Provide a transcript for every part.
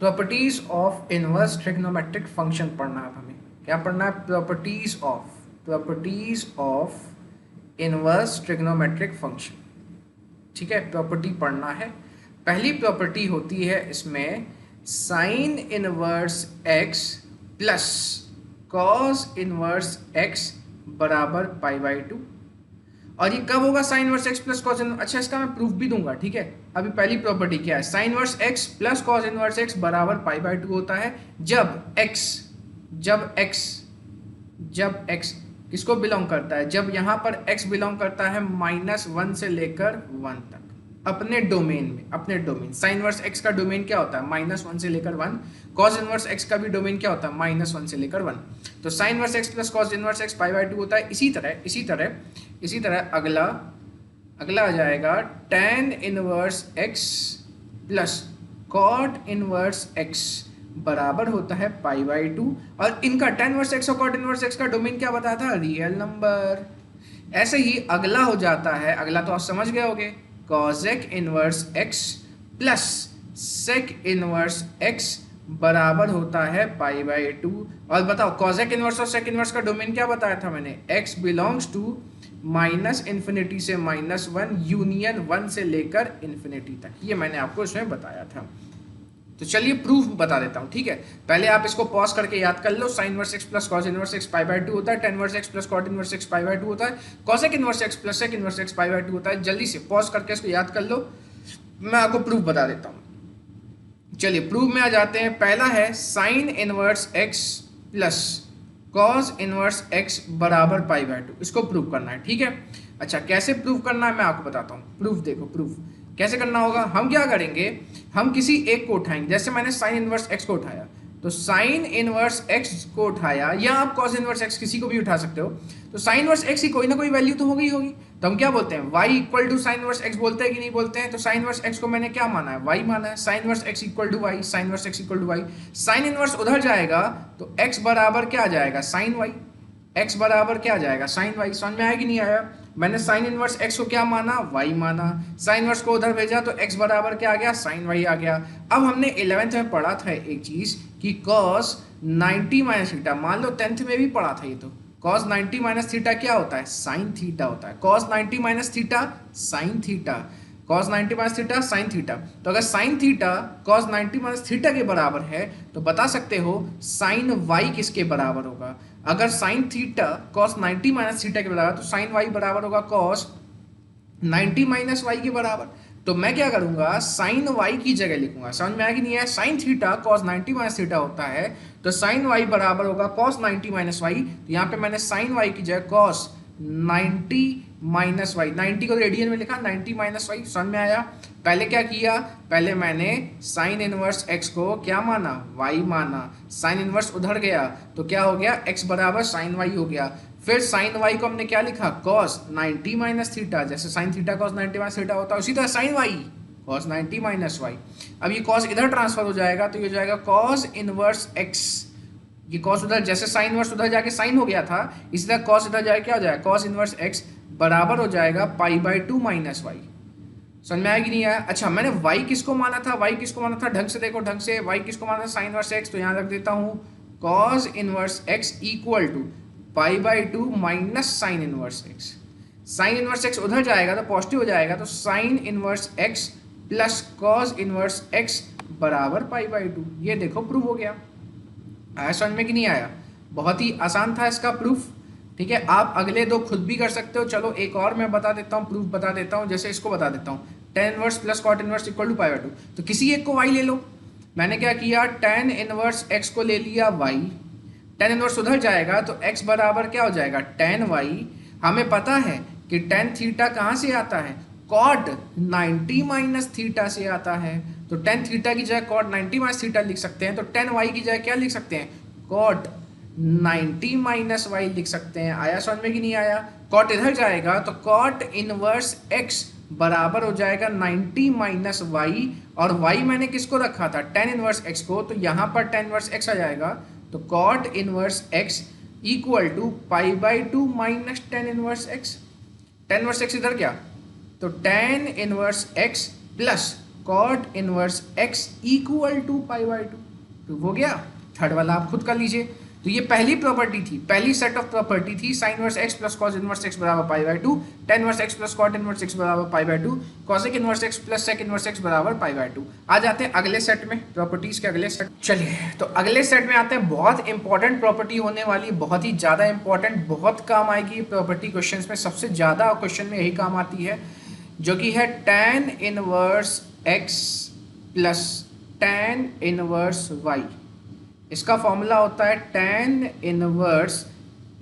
Properties of inverse trigonometric function पढ़ना है हमें। क्या पढ़ना है? Properties of inverse trigonometric function. ठीक है, प्रॉपर्टी पढ़ना है। पहली प्रॉपर्टी होती है इसमें sign inverse x plus cos inverse X बराबर पाई बाई टू। और ये कब होगा sine inverse x plus cos inverse? अच्छा, इसका मैं प्रूफ भी दूंगा। ठीक है, अभी पहली प्रॉपर्टी क्या है? Sine inverse x plus cos inverse X बराबर पाई बाई टू होता है जब एक्स किसको बिलोंग करता है? जब यहाँ पर एक्स बिलोंग करता है -1 से लेकर 1 तक अपने डोमेन में। साइन इनवर्स एक्स का डोमेन क्या होता है? -1 से लेकर 1। कॉस इनवर्स एक्स का भी डोमेन क्या होता है? -1 से लेकर 1। तो sine inverse x plus cos inverse X pi by two होता है। इसी तरह अगला आ जाएगा tan inverse x plus cot inverse X बराबर होता है पाई बाई टू। और इनका tan इनवर्स एक्स और कॉट इनवर्स एक्स का डोमेन क्या बताया था? Real number. ऐसे ही अगला हो जाता है, अगला तो आप समझ गए होगे, cosec inverse x plus sec inverse X बराबर होता है पाई बाई टू। और बताओ कॉसेक इनवर्स और सेक इनवर्स का डोमेन क्या बताया था मैंने? एक्स बिलोंग्स टू -∞ से -1 यूनियन 1 से लेकर इन्फिनिटी तक। ये मैंने आपको इसमें बताया था। तो चलिए प्रूफ बता देता हूँ। ठीक है, पहले आप इसको पॉज करके याद कर लो। Sine inverse x plus cos inverse X pi by two होता है। tan inverse x plus cot inverse X pi by two होता है। Cosec inverse x plus sec inverse X pi by two होता है। जल्दी से पॉज करके इसको याद कर लो, मैं आपको प्रूफ बता देता हूँ। चलिए प्रूफ में आ जाते हैं। पहला है sine inverse x plus cos inverse X बराबर पाई बाई टू। इसको प्रूव करना है। ठीक है, अच्छा कैसे प्रूव करना है मैं आपको बताता हूँ। प्रूफ देखो, प्रूफ कैसे करना होगा। हम क्या करेंगे, हम किसी एक को उठाएंगे। जैसे मैंने साइन इनवर्स एक्स को उठाया, तो साइन इनवर्स एक्स को उठाया, या आप कॉस इनवर्स एक्स किसी को भी उठा सकते हो। तो साइन इनवर्स एक्स की कोई ना कोई वैल्यू तो होगी। तो हम क्या बोलते हैं? y equal to sine inverse X बोलते हैं कि नहीं बोलते हैं? तो साइन इनवर्स एक्स को मैंने क्या माना है? y माना है। Sine inverse x equal to y, sine inverse x equal to y। Sine inverse उधर जाएगा तो x बराबर क्या आ जाएगा? Sine y। x बराबर क्या आ जाएगा? Sine y। समझ में आया कि नहीं आया? मैंने साइन इनवर्स x को क्या माना? y माना। साइन इनवर्स को उधर भेजा तो x बराबर क्या आ गया? साइन y आ गया। अब हमने 11th में पढ़ा था एक चीज कि cos 90 माइनस थीटा, मान लो 10th में भी पढ़ा था ये। तो cos 90 माइनस थीटा क्या होता है? साइन थीटा होता है। cos 90 minus theta sine theta, cos 90 minus theta sine theta. तो अगर sign theta cos 90 minus theta के बराबर है तो बता सकते हो साइन y किसके बराबर होगा? अगर sign theta cos 90 minus theta के बराबर, तो साइन y बराबर होगा cos 90 माइनस वाई के बराबर। तो मैं क्या करूंगा? साइन y की जगह लिखूंगा। समझ में आया कि नहीं है? Sign theta cos 90 minus theta होता है, तो साइन y बराबर होगा cos 90 माइनस वाई। तो यहाँ पे मैंने साइन y की जगह cos 90 माइनस वाई, 90 को रेडियन में लिखा, 90 माइनस वाई। समझ में आया? पहले क्या किया? पहले मैंने साइन इनवर्स x को क्या माना? y माना। साइन इनवर्स उधर गया तो क्या हो गया? x बराबर साइन y हो गया। फिर साइन y को हमने क्या लिखा? cos 90 minus theta. जैसे sine theta cos 90 minus theta होता है, उसी तरह sine y cos 90 minus Y. अब ये cos इधर ट्रांसफर हो जाएगा तो ये हो जाएगा cos इनवर्स x। ये cos उधर, जैसे साइन इनवर्स उधर जाके साइन हो गया था, इसी तरह cos इधर जाके क्या हो जाएगा? cos इनवर्स x बराबर हो जाएगा pi by two minus Y. समझ में आया कि नहीं आया? अच्छा, मैंने y किसको माना था? y किसको माना था? ढंग से देखो, ढंग से। y किसको माना था? Sine inverse x। तो यहाँ रख देता हूँ cos inverse x equal to pi by two minus sine inverse x। Sine inverse x उधर जाएगा तो पॉजिटिव हो जाएगा, तो sine inverse x plus cos inverse x बराबर पाई बाई टू। ये देखो प्रूफ हो गया। आया समझ में कि नहीं आया? बहुत ही आसान था इसका प्रूफ। ठीक है, आप अगले दो खुद भी कर सकते हो। चलो एक और मैं बता देता हूँ, प्रूफ बता देता हूँ। जैसे इसको बता देता हूँ, tan inverse plus cot inverse equal to pi by two. तो किसी एक को y ले लो। मैंने क्या किया? tan इनवर्स x को ले लिया y। tan इनवर्स उधर जाएगा तो x बराबर क्या हो जाएगा? tan y। हमें पता है कि tan थीटा कहाँ से आता है? cot 90 माइनस थीटा से आता है। तो tan थीटा की जगह cot 90 माइनस थीटा लिख सकते हैं। तो tan y की जगह क्या लिख सकते हैं? cot 90 माइनस वाई लिख सकते हैं। आया समझ में कि नहीं आया? कॉट इधर जाएगा तो कॉट इनवर्स x बराबर हो जाएगा 90 माइनस वाई। और y मैंने किसको रखा था? tan इनवर्स x को। तो यहाँ पर tan इनवर्स x आ जाएगा, तो cot inverse x equal to pi by two minus tan inverse x। tan inverse x इधर क्या? तो tan inverse x plus cot inverse x equal to pi by two. Prove हो गया। Third वाला आप खुद कर लीजिए। तो ये पहली प्रॉपर्टी थी, पहली सेट ऑफ प्रॉपर्टी थी, sine inverse x plus cos inverse X बराबर pi by two, tan inverse x plus cot inverse X बराबर pi by two, cosec inverse x plus sec inverse X बराबर pi by to. आ जाते हैं अगले set में, properties के अगले set. चलिए तो अगले सेट में आते हैं, बहुत इंपॉर्टेंट प्रॉपर्टी होने वाली, बहुत ही ज्यादा इंपॉर्टेंट, बहुत काम आएगी प्रॉपर्टी क्वेश्चन में, सबसे ज्यादा क्वेश्चन में यही काम आती है, जो कि है tan inverse x plus tan inverse Y. इसका फॉर्मूला होता है tan inverse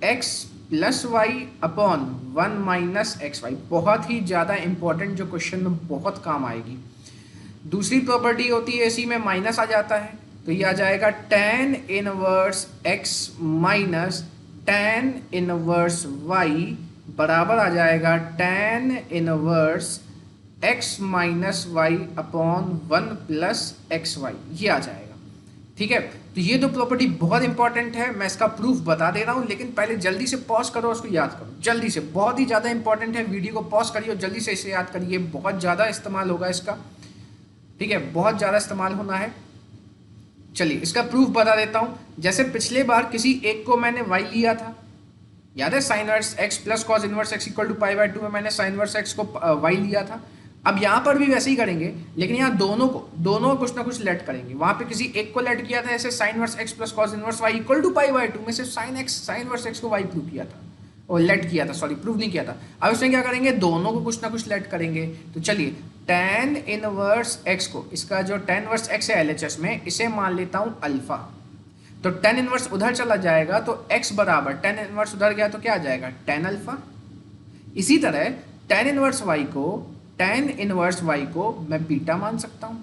x plus Y upon one minus x Y. बहुत ही ज़्यादा इंपॉर्टेंट, जो क्वेश्चन में बहुत काम आएगी। दूसरी प्रॉपर्टी होती है, इसी में माइनस आ जाता है, तो ये आ जाएगा tan inverse x minus tan inverse y बराबर आ जाएगा tan inverse x minus y upon one plus x y, ये आ जाएगा। ठीक है, तो ये दो प्रॉपर्टी बहुत इंपॉर्टेंट है, मैं इसका प्रूफ बता दे रहा हूँ, लेकिन पहले जल्दी से पॉज करो, उसको याद करो जल्दी से, बहुत ही ज़्यादा इंपॉर्टेंट है। वीडियो को पॉज करिए और जल्दी से इसे याद करिए, बहुत ज़्यादा इस्तेमाल होगा इसका। ठीक है, बहुत ज़्यादा इस्तेमाल होना है। चलिए इसका प्रूफ बता देता हूँ। जैसे पिछले बार किसी एक को मैंने वाई लिया था, याद है, sine inverse x plus cos inverse x equal to pi by two में मैंने साइन इनवर्स एक्स को वाई लिया था। अब यहाँ पर भी वैसे ही करेंगे, लेकिन यहाँ दोनों को कुछ ना कुछ लेट करेंगे। वहाँ पे किसी एक को लेट किया था, ऐसे sine inverse x plus cos inverse y equal to pi by two में सिर्फ साइन इनवर्स एक्स को वाई प्रूव किया था, और लेट किया था, सॉरी प्रूव नहीं किया था। अब इसमें क्या करेंगे, दोनों को कुछ ना कुछ लेट करेंगे। तो चलिए टेन इनवर्स एक्स को, इसका जो टेन इनवर्स एक्स है LHS में, इसे मान लेता हूँ अल्फा। तो टेन इनवर्स उधर चला जाएगा तो x बराबर टेन इनवर्स उधर गया तो क्या आ जाएगा, टेन अल्फा। इसी तरह टेन इनवर्स y को मैं बीटा मान सकता हूँ।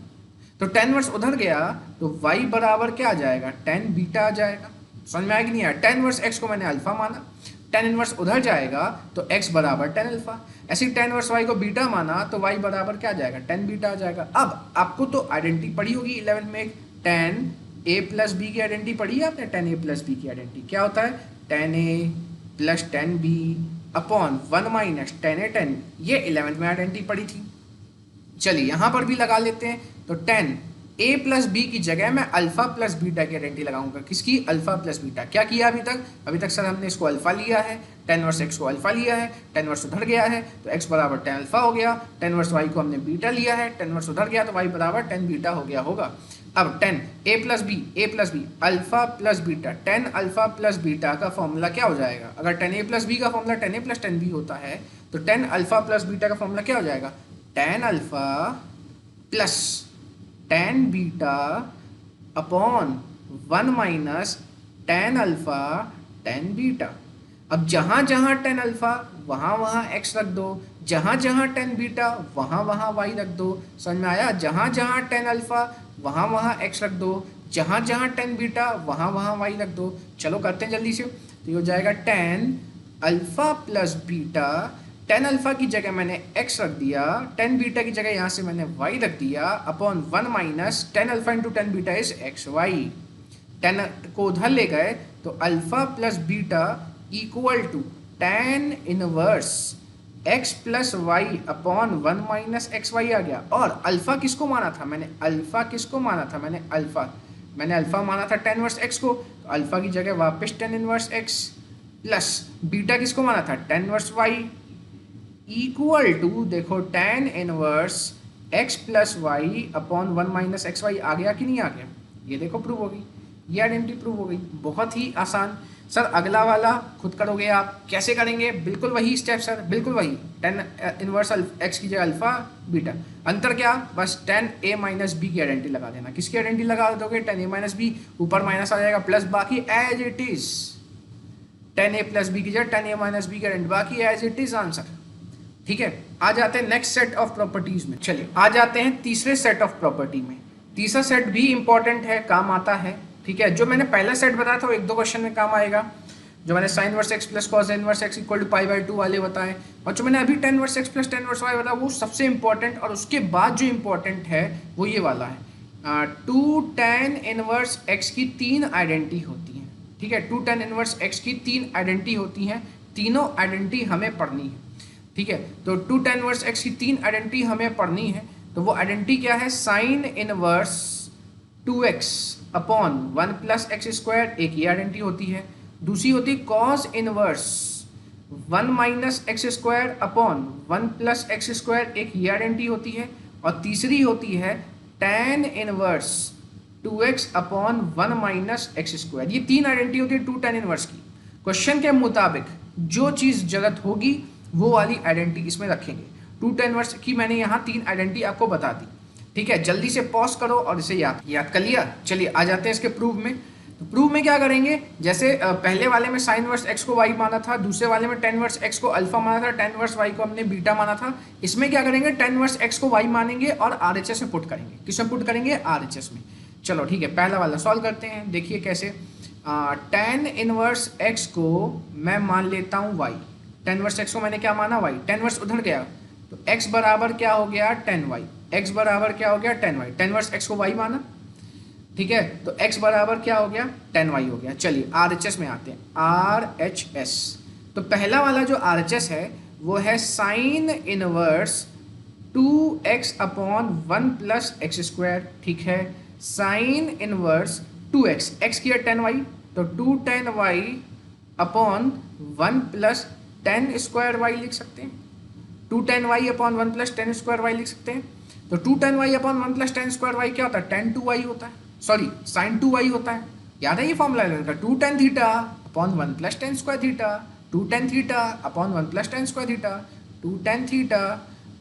तो टेन इनवर्स उधर गया तो y बराबर क्या आ जाएगा, टेन बीटा आ जाएगा। समझ में आएगी नहीं आया? टेन इनवर्स x को मैंने अल्फा माना, टेन इनवर्स उधर जाएगा तो x बराबर टेन अल्फा। ऐसे ही टेन इनवर्स y को बीटा माना तो y बराबर क्या आ जाएगा, टेन बीटा आ जाएगा। अब आपको तो आइडेंटिटी पढ़ी होगी 11th में, टेन a प्लस बी की आइडेंटिटी पढ़ी है आपने, टेन ए प्लस बी की आइडेंटिटी क्या होता है, tan A plus tan B upon one minus tan A tan, ये 11th में आइडेंटिटी पढ़ी थी। चलिए यहाँ पर भी लगा लेते हैं। तो टेन ए प्लस बी की जगह मैं अल्फा प्लस बीटा की आइडेंटिटी लगाऊंगा। किसकी, अल्फा प्लस बीटा। क्या किया अभी तक सर हमने इसको अल्फा लिया है, टेन वर्स एक्स को अल्फा लिया है, टेन वर्स उधर गया है तो एक्स बराबर टेन अल्फा हो गया, टेन वर्स वाई को हमने बीटा लिया है, टेन वर्स उधर गया तो वाई बराबर टेन बीटा हो गया होगा। अब tan A plus B alpha plus beta, tan alpha plus beta का फॉर्मूला क्या हो जाएगा, अगर टेन ए प्लस बी का formula tan A plus tan B होता है तो टेन अल्फा प्लस बीटा का फॉर्मूला क्या हो जाएगा, tan alpha plus tan beta upon one minus tan alpha tan beta. अब जहाँ जहाँ टेन अल्फा वहाँ एक्स रख दो, जहाँ जहाँ टेन बीटा वहाँ वाई रख दो। समझ में आया? जहाँ जहाँ टेन अल्फा वहाँ एक्स रख दो, जहाँ जहाँ टेन बीटा वहाँ वाई रख दो। चलो करते हैं जल्दी से। तो ये हो जाएगा tan alpha plus beta, tan alpha की जगह मैंने x रख दिया, टेन बीटा की जगह यहाँ से मैंने y रख दिया, upon one minus tan alpha into tan beta is X Y. Tan को उधर ले गए तो alpha plus beta equal to tan inverse x plus Y upon one minus x Y आ गया। और अल्फा किसको माना था मैंने, अल्फा माना था टेन इनवर्स x को, तो अल्फा की जगह वापस tan inverse x plus beta किसको माना था, tan inverse y equal to, देखो tan inverse x plus Y upon one minus x Y आ गया कि नहीं आ गया? ये देखो प्रूव हो गई, ये आइडेंटिटी प्रूव हो गई। बहुत ही आसान। सर अगला वाला खुद करोगे आप, कैसे करेंगे? बिल्कुल वही स्टेप सर, बिल्कुल वही। टेन इनवर्स एक्स की जगह अल्फा बीटा, अंतर क्या, बस टेन ए माइनस बी की आइडेंटिटी लगा देना। किसकी आइडेंटिटी लगा दोगे, टेन ए माइनस बी, ऊपर माइनस आ जाएगा प्लस, बाकी as it is. Tan A plus B की जगह टेन ए माइनस बी की आइडेंटिटी, बाकी एज इट इज आंसर। ठीक है, आ जाते हैं नेक्स्ट सेट ऑफ प्रॉपर्टीज में। चलिए आ जाते हैं तीसरे सेट ऑफ प्रॉपर्टी में। तीसरा सेट भी इंपॉर्टेंट है, काम आता है। ठीक है, जो मैंने पहला सेट बताया था वो एक दो क्वेश्चन में काम आएगा, जो मैंने sine inverse x plus cos inverse x equal to pi by two वाले बताए, और जो मैंने अभी tan inverse x plus tan inverse y बताया वो सबसे इंपॉर्टेंट। और उसके बाद जो इंपॉर्टेंट है वो ये वाला है, टू टेन इनवर्स एक्स की तीन आइडेंटिटी होती हैं। ठीक है, टू टेन इनवर्स एक्स की तीन आइडेंटिटी होती हैं, तीनों आइडेंटिटी हमें पढ़नी है। ठीक है, तो टू टेन इनवर्स एक्स की तीन आइडेंटिटी हमें पढ़नी है। तो तो वो आइडेंटिटी क्या है, sine inverse 2x upon 1 plus x square, एक ये आइडेंटिटी होती है। दूसरी होती है cos inverse 1 minus x square upon 1 plus x square, एक ये आइडेंटिटी होती है। और तीसरी होती है tan inverse 2x upon 1 minus x square. ये तीन आइडेंटिटी होती है 2 tan इनवर्स की। क्वेश्चन के मुताबिक जो चीज़ जरूरत होगी वो वाली आइडेंटिटी इसमें रखेंगे। 2 tan इनवर्स की मैंने यहाँ तीन आइडेंटिटी आपको बता दी, ठीक है। जल्दी से पॉज करो और इसे याद कर लिया। चलिए आ जाते हैं इसके प्रूफ में। तो प्रूफ में क्या करेंगे, जैसे पहले वाले में साइन वर्स एक्स को वाई माना था, दूसरे वाले में टेन वर्स एक्स को अल्फा माना था, टेन वर्स वाई को हमने बीटा माना था। इसमें क्या करेंगे, टेन वर्स एक्स को वाई मानेंगे और आरएचएस में पुट करेंगे। किसमें पुट करेंगे, आरएचएस में। चलो ठीक है, पहला वाला सॉल्व करते हैं। देखिए कैसे, टेन इनवर्स एक्स को मैं मान लेता हूँ वाई। टेन वर्स एक्स को मैंने क्या माना, वाई। टेन वर्स उधर गया तो एक्स बराबर क्या हो गया, टेन वाई। एक्स बराबर क्या हो गया, tan y. Tan inverse x को वाई माना, ठीक है, तो x बराबर क्या हो गया, टेन वाई हो गया। चलिए RHS में आते हैं, RHS। तो पहला वाला जो RHS है वो है sine inverse 2x upon 1 plus x square, ठीक है। साइन इनवर्स 2x, x किया टेन वाई, तो 2 tan y upon 1 plus tan square y लिख सकते हैं। 2 tan y upon 1 plus tan square y लिख सकते हैं। तो 2 tan y upon 1 plus tan square y क्या होता है, tan 2y होता है, सॉरी साइन 2y होता है। याद है ये फॉर्मूला का, 2 tan theta upon 1 plus tan square theta, 2 tan theta upon 1 plus tan square theta, 2 tan theta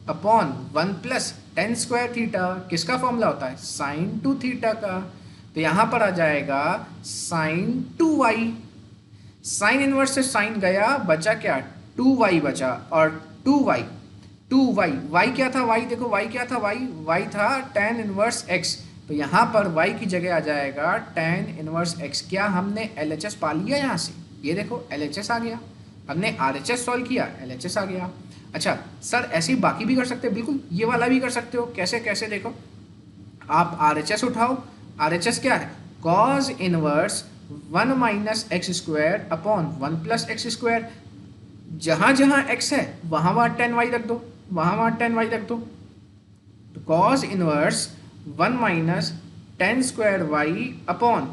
upon 1 plus tan square theta. किसका फॉर्मूला होता है, साइन 2 थीटा का। तो यहाँ पर आ जाएगा साइन 2y। साइन इनवर्स से साइन गया, बचा क्या, 2y बचा, और 2y y क्या था, y देखो y क्या था, y था tan इनवर्स x। तो यहाँ पर y की जगह आ जाएगा tan इनवर्स x। क्या हमने LHS पा लिया यहाँ से, ये देखो LHS आ गया। हमने RHS सॉल्व किया, LHS आ गया। अच्छा सर ऐसे ही बाकी भी कर सकते हो, बिल्कुल ये वाला भी कर सकते हो। कैसे कैसे, देखो आप RHS उठाओ। RHS क्या है, cos inverse 1 minus x square upon 1 plus x square. जहाँ जहाँ x है वहाँ वहाँ टेन वाई रख दो, वहाँ वहाँ टेन वाई रख दो। तो cos inverse 1 minus tan square y upon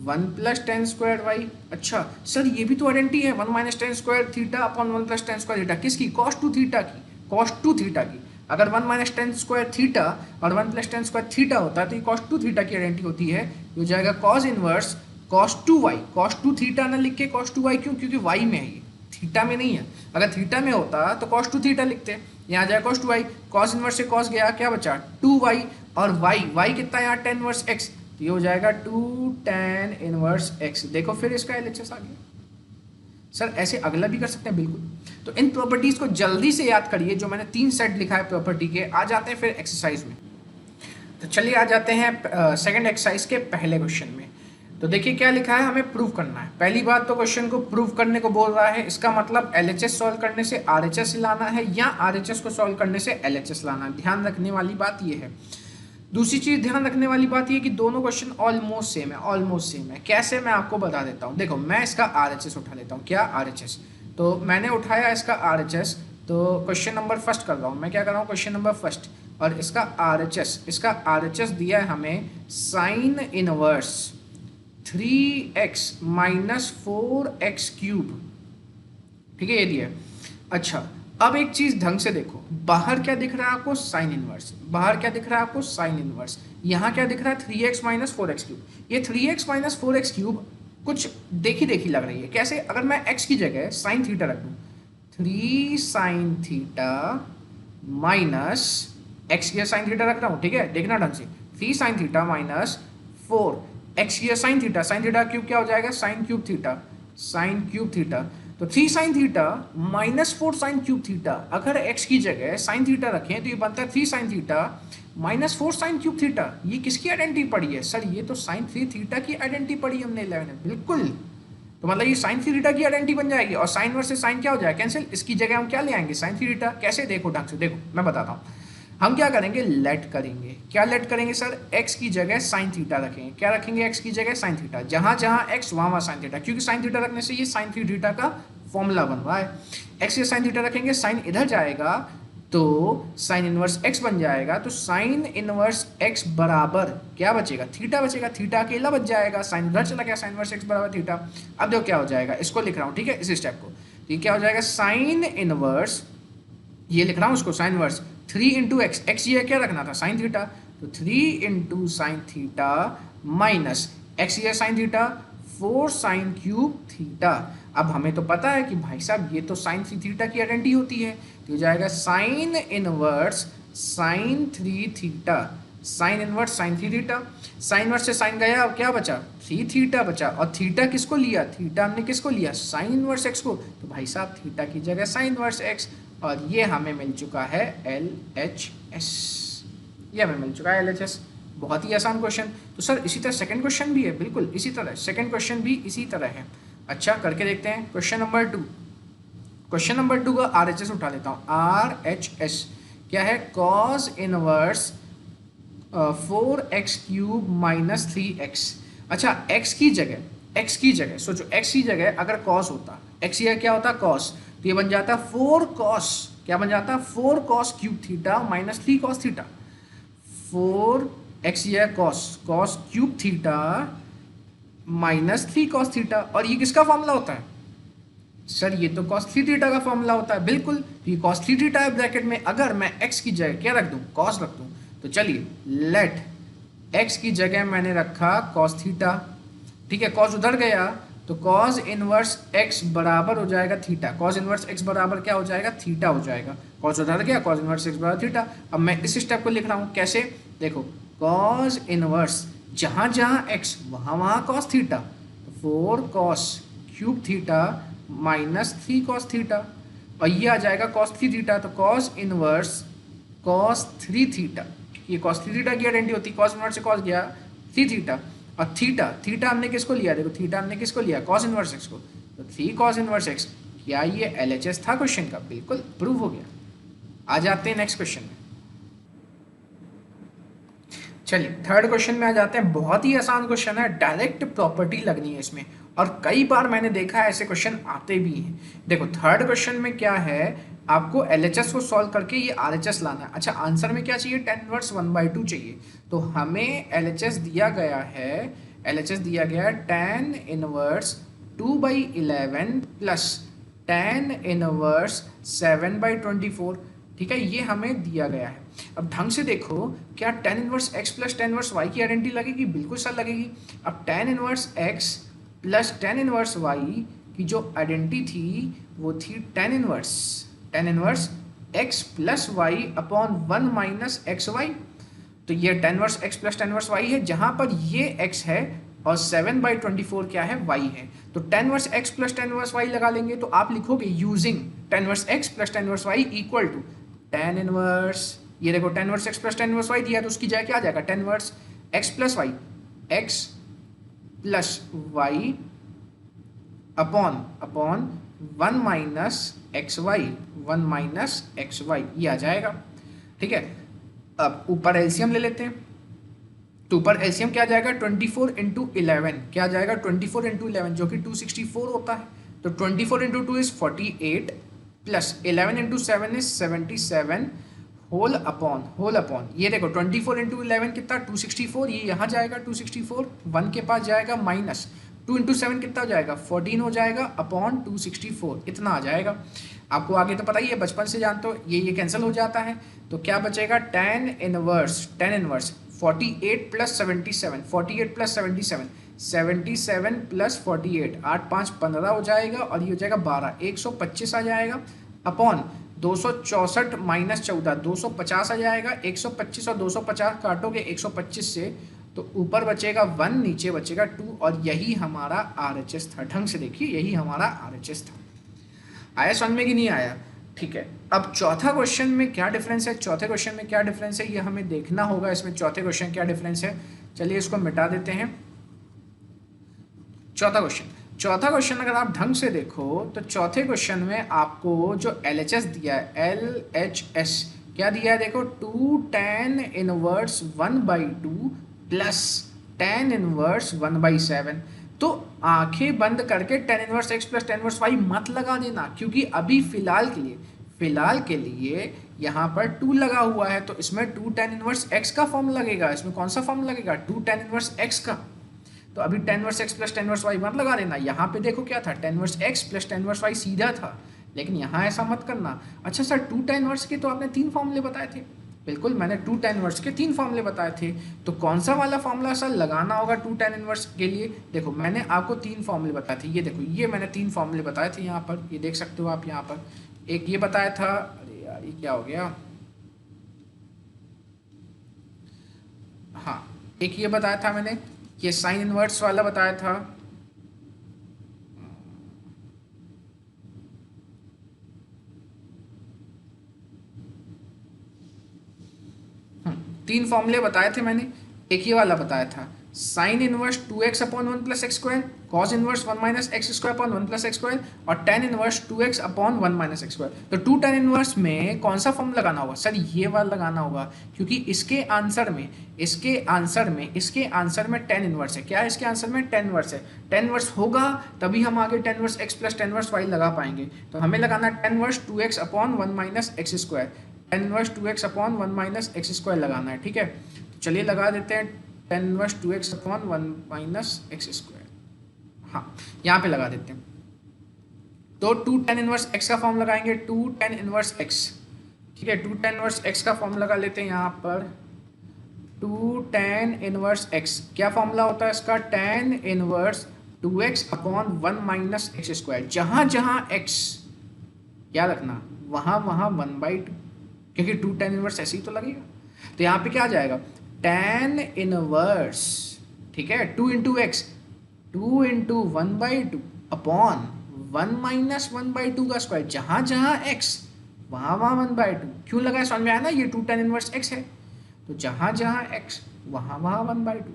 1 plus tan square y. अच्छा सर ये भी तो आइडेंटिटी है, 1 minus tan square theta upon 1 plus tan square theta. किसकी, cos 2 थीटा की, cos 2 थीटा की। अगर 1 माइनस टेन स्क्वायर थीटा और 1 प्लस टेन स्क्वायर थीटा होता है तो ये cos 2 थीटा की आइडेंटिटी होती है। ये हो जाएगा cos inverse cos 2y। cos 2 theta ना लिख के cos 2y, क्यों, क्योंकि y में है, ये थीटा में नहीं है। अगर थीटा में होता तो cos 2 थीटा लिखते, यहाँ जाए cos 2y। cos इनवर्स से cos गया, क्या बचा 2y, और y कितना यहाँ tan इनवर्स x, तो ये हो जाएगा 2 tan इनवर्स x। देखो फिर इसका LHS आ गया। सर ऐसे अगला भी कर सकते हैं, बिल्कुल। तो इन प्रॉपर्टीज को जल्दी से याद करिए, जो मैंने 3 सेट लिखा है प्रॉपर्टी के। आ जाते हैं फिर एक्सरसाइज में। तो चलिए आ जाते हैं सेकंड एक्सरसाइज के पहले क्वेश्चन में। तो देखिए क्या लिखा है, हमें प्रूव करना है। पहली बात तो क्वेश्चन को प्रूव करने को बोल रहा है, इसका मतलब LHS सॉल्व करने से RHS लाना है या RHS को सॉल्व करने से LHS लाना है। ध्यान रखने वाली बात ये है। दूसरी चीज ध्यान रखने वाली बात ये कि दोनों क्वेश्चन ऑलमोस्ट सेम है, ऑलमोस्ट सेम है। कैसे, मैं आपको बता देता हूँ। देखो मैं इसका RHS उठा लेता हूँ, क्या RHS। तो मैंने उठाया इसका RHS, तो क्वेश्चन नंबर फर्स्ट कर रहा हूँ मैं। क्या कर रहा हूँ, क्वेश्चन नंबर फर्स्ट, और इसका RHS दिया है हमें sine inverse 3x minus 4x cube, ठीक है, ये दिया। अच्छा अब एक चीज ढंग से देखो, बाहर क्या दिख रहा है आपको, साइन इनवर्स। बाहर क्या दिख रहा है आपको, साइन इनवर्स। यहाँ क्या दिख रहा है, 3x माइनस 4x क्यूब। ये 3x माइनस 4x क्यूब कुछ देखी देखी लग रही है। कैसे, अगर मैं x की जगह साइन थीटा रख दूँ, 3 साइन थीटा माइनस x की साइन थीटा रख रहा हूँ, ठीक है, देखना ढंग से, 3 साइन थीटा माइनस 4 x की साइन थीटा क्यूब क्या हो जाएगा, साइन क्यूब थीटा। तो 3 sign theta minus 4 sine cube theta. अगर x की जगह साइन थीटा रखें तो ये बनता है 3 sign theta minus 4 sine cube theta. ये किसकी आइडेंटिटी पड़ी है, सर ये तो साइन 3 थीटा की आइडेंटिटी पड़ी है हमने 11 में, बिल्कुल। तो मतलब ये साइन 3 थीटा की आइडेंटिटी बन जाएगी, और साइन वर्सेस साइन क्या हो जाएगा, कैंसिल। इसकी जगह हम क्या ले आएंगे, साइन 3 थीटा। कैसे, देखो ढंग से देखो, मैं बताता हूँ। हम क्या करेंगे, लेट करेंगे। क्या लेट करेंगे सर, x की जगह साइन थीटा रखेंगे। क्या रखेंगे, x की जगह साइन थीटा। जहां जहां x वहां वहां साइन थीटा, क्योंकि साइन थीटा रखने से ये साइन 3 थीटा का फॉर्मूला बन रहा है। x की साइन थीटा रखेंगे, साइन इधर जाएगा तो साइन इनवर्स एक्स बन जाएगा। तो साइन इनवर्स एक्स बराबर क्या बचेगा, थीटा बचेगा। थीटा अकेला बच जाएगा, साइन उधर चला गया, साइन इनवर्स एक्स बराबर थीटा। अब देखो क्या हो जाएगा, इसको लिख रहा हूँ, ठीक है, इस स्टेप को। तो ये क्या हो जाएगा, साइन इनवर्स, ये लिख रहा हूँ उसको, sine inverse 3 into X, X ये क्या रखना था, साइन थीटा, तो 3 into sine theta minus X ये sine theta, 4 sine cube theta. अब हमें तो पता है कि भाई साहब ये तो साइन थीटा की आइडेंटिटी होती है, तो हो जाएगा sine inverse sign 3 theta, sine inverse sign 3 theta. Sine inverse से साइन गया, अब क्या बचा, 3 थीटा बचा। और थीटा किसको लिया, थीटा हमने किसको लिया, साइन इनवर्स एक्स को, तो भाई साहब थीटा की जगह साइन इनवर्स एक्स। और ये हमें मिल चुका है LHS, ये हमें मिल चुका है LHS। बहुत ही आसान क्वेश्चन। तो सर इसी तरह सेकंड क्वेश्चन भी है, बिल्कुल इसी तरह सेकंड क्वेश्चन भी इसी तरह है। अच्छा करके देखते हैं क्वेश्चन नंबर 2। क्वेश्चन नंबर 2 का RHS उठा लेता हूँ। RHS क्या है, cos inverse 4x cube minus 3x। अच्छा x की जगह सोचो, x की जगह अगर cos होता, x की जगह क्या होता, cos, तो ये बन जाता 4 cos, क्या बन जाता 4 cos cube theta minus 3 cos theta. 4x ये cos cube theta minus 3 cos theta. और ये किसका फॉर्मूला होता है, सर ये तो cos 3 थीटा का फॉर्मूला होता है, बिल्कुल। तो ये cos 3 थीटा है ब्रैकेट में, अगर मैं x की जगह क्या रख दूं, cos रख दूं, तो चलिए लेट x की जगह मैंने रखा cos थीटा, ठीक है, cos उधर गया तो cos इनवर्स x बराबर हो जाएगा थीटा, cos इनवर्स x बराबर क्या हो जाएगा, थीटा हो जाएगा। cos उधर गया, cos इनवर्स x बराबर थीटा। अब मैं इस स्टेप को लिख रहा हूँ कैसे, देखो cos इनवर्स जहाँ जहाँ x वहाँ वहाँ cos theta, 4 cos cube theta minus 3 cos theta, और ये आ जाएगा cos 3 थीटा, तो cos इनवर्स cos 3 थीटा, ये cos 3 थीटा की आइडेंटिटी होती है, cos इनवर्स से cos गया 3 थीटा, और थीटा हमने किसको लिया, देखो थीटा हमने किसको लिया, cos इनवर्स x को, तो 3 cos इनवर्स x। क्या ये LHS था क्वेश्चन का, बिल्कुल प्रूव हो गया। आ जाते हैं नेक्स्ट क्वेश्चन में। चलिए थर्ड क्वेश्चन में आ जाते हैं। बहुत ही आसान क्वेश्चन है, डायरेक्ट प्रॉपर्टी लगनी है इसमें, और कई बार मैंने देखा है ऐसे क्वेश्चन आते भी हैं। देखो थर्ड क्वेश्चन में क्या है, आपको LHS को सॉल्व करके ये RHS लाना है। अच्छा आंसर में क्या चाहिए, tan इनवर्स 1/2 चाहिए, तो हमें LHS दिया गया है tan inverse 2/11 plus tan inverse 7/24, ठीक है, ये हमें दिया गया है। अब ढंग से देखो, क्या tan inverse x plus tan inverse y की आइडेंटिटी लगेगी, बिल्कुल सर लगेगी। अब tan inverse x plus tan inverse y की जो आइडेंटिटी थी वो थी tan inverse x plus y upon 1 minus x Y. तो ये tan inverse x plus tan inverse y है, जहां पर ये x है और 7/24 क्या है, y है। तो tan inverse x plus tan inverse y लगा लेंगे, तो आप लिखोगे using tan inverse x plus tan inverse y equal to tan inverse, ये देखो tan inverse x plus tan inverse y दिया, तो उसकी जगह क्या आ जाएगा, tan inverse x plus y upon 1 minus x y, ये आ जाएगा, ठीक है। अब ऊपर एलसीएम ले लेते हैं, तो ऊपर एलसीएम क्या आ जाएगा, 24 इंटू 11, क्या आ जाएगा 24 इंटू 11 जो कि 264 होता है। तो 24 into 2 is 48 plus 11 into 7 is 77 whole upon ये देखो 24 इंटू 11 कितना 264, ये यहाँ जाएगा 264, 1 के पास जाएगा माइनस 2 इंटू 7 कितना हो जाएगा 14 हो जाएगा अपॉन 264, इतना आ जाएगा। आपको आगे तो पता ही है, बचपन से जानते हो, ये कैंसिल हो जाता है, तो क्या बचेगा tan inverse 48 plus 77, 48 plus 77, 77 plus 48, 8 5 15 हो जाएगा, और ये हो जाएगा 12, 125 आ जाएगा अपॉन 264 माइनस 14, 250 आ जाएगा। 125 और 250 काटोगे 125 से, तो ऊपर बचेगा 1, नीचे बचेगा 2, और यही हमारा RHS था। ढंग से देखिए, यही हमारा RHS था। आया समझ में कि नहीं आया, ठीक है। अब चौथा क्वेश्चन में क्या डिफरेंस है, चौथे क्वेश्चन में क्या डिफरेंस है ये हमें देखना होगा। इसमें चौथे क्वेश्चन क्या डिफरेंस है, चलिए इसको मिटा देते हैं। चौथा क्वेश्चन अगर आप ढंग से देखो तो चौथे क्वेश्चन में आपको जो LHS दिया है, LHS क्या दिया है, देखो 2 tan inverse 1/2 plus tan inverse 1/7। तो आंखें बंद करके tan inverse x plus tan inverse y मत लगा देना, क्योंकि अभी फिलहाल के लिए यहाँ पर 2 लगा हुआ है, तो इसमें 2 tan इनवर्स x का फॉर्म लगेगा। इसमें कौन सा फॉर्म लगेगा? 2 tan इनवर्स x का। तो अभी tan inverse x plus tan inverse y मत लगा देना। यहाँ पे देखो क्या था, tan inverse x plus tan inverse y सीधा था, लेकिन यहाँ ऐसा मत करना। अच्छा सर 2 tan इनवर्स के तो आपने 3 फॉर्मूले बताए थे। बिल्कुल, मैंने 2 tan इनवर्स के 3 फॉर्मूले बताए थे। तो कौन सा वाला फॉर्मूला सर लगाना होगा 2 tan इनवर्स के लिए? देखो मैंने आपको 3 फॉर्मूले बताए थे। ये देखो, ये मैंने 3 फॉर्मूले बताए थे यहाँ पर, ये देख सकते हो आप यहाँ पर। एक ये बताया था, अरे यार ये क्या हो गया, हाँ एक ये बताया था मैंने, ये साइन इनवर्स वाला बताया था। तीन फॉर्मूले बताए थे मैंने। एक ये वाला बताया था, sine inverse 2x upon 1 plus x square, cos inverse 1 minus x square upon 1 plus x square, और tan inverse 2x upon 1 minus x square. तो 2 tan इनवर्स में कौन सा फॉर्म लगाना होगा सर? ये वाला लगाना होगा, क्योंकि इसके आंसर में tan इनवर्स है। क्या है इसके आंसर में? tan इनवर्स है। tan इनवर्स होगा तभी हम आगे tan inverse x plus tan inverse y लगा पाएंगे। तो हमें लगाना tan inverse 2x upon 1 minus x square, tan inverse 2x upon 1 minus x square लगाना है। ठीक है, तो चलिए लगा देते हैं tan inverse 2x upon 1 minus x square. हाँ, यहाँ पे लगा देते हैं। तो 2 tan इनवर्स x का फॉर्म लगाएंगे, 2 tan इनवर्स x। ठीक है, 2 tan इनवर्स x का फॉर्म लगा लेते हैं यहाँ पर। 2 tan इनवर्स x, क्या फॉर्मूला होता है इसका? tan inverse 2x upon 1 minus x square. जहाँ जहाँ x, क्या रखना, वहाँ वहाँ 1/2, क्योंकि 2 tan इनवर्स ऐसे ही तो लगेगा। तो यहाँ पे क्या आ जाएगा? tan इनवर्स, ठीक है, 2 into x, 2 into 1/2 upon 1 minus 1/2 का स्क्वायर। जहाँ जहाँ x वहाँ वहाँ 1/2। क्यों लगा, समझ में आया ना? ये 2 tan इनवर्स x है, तो जहाँ जहाँ x वहाँ वहाँ 1/2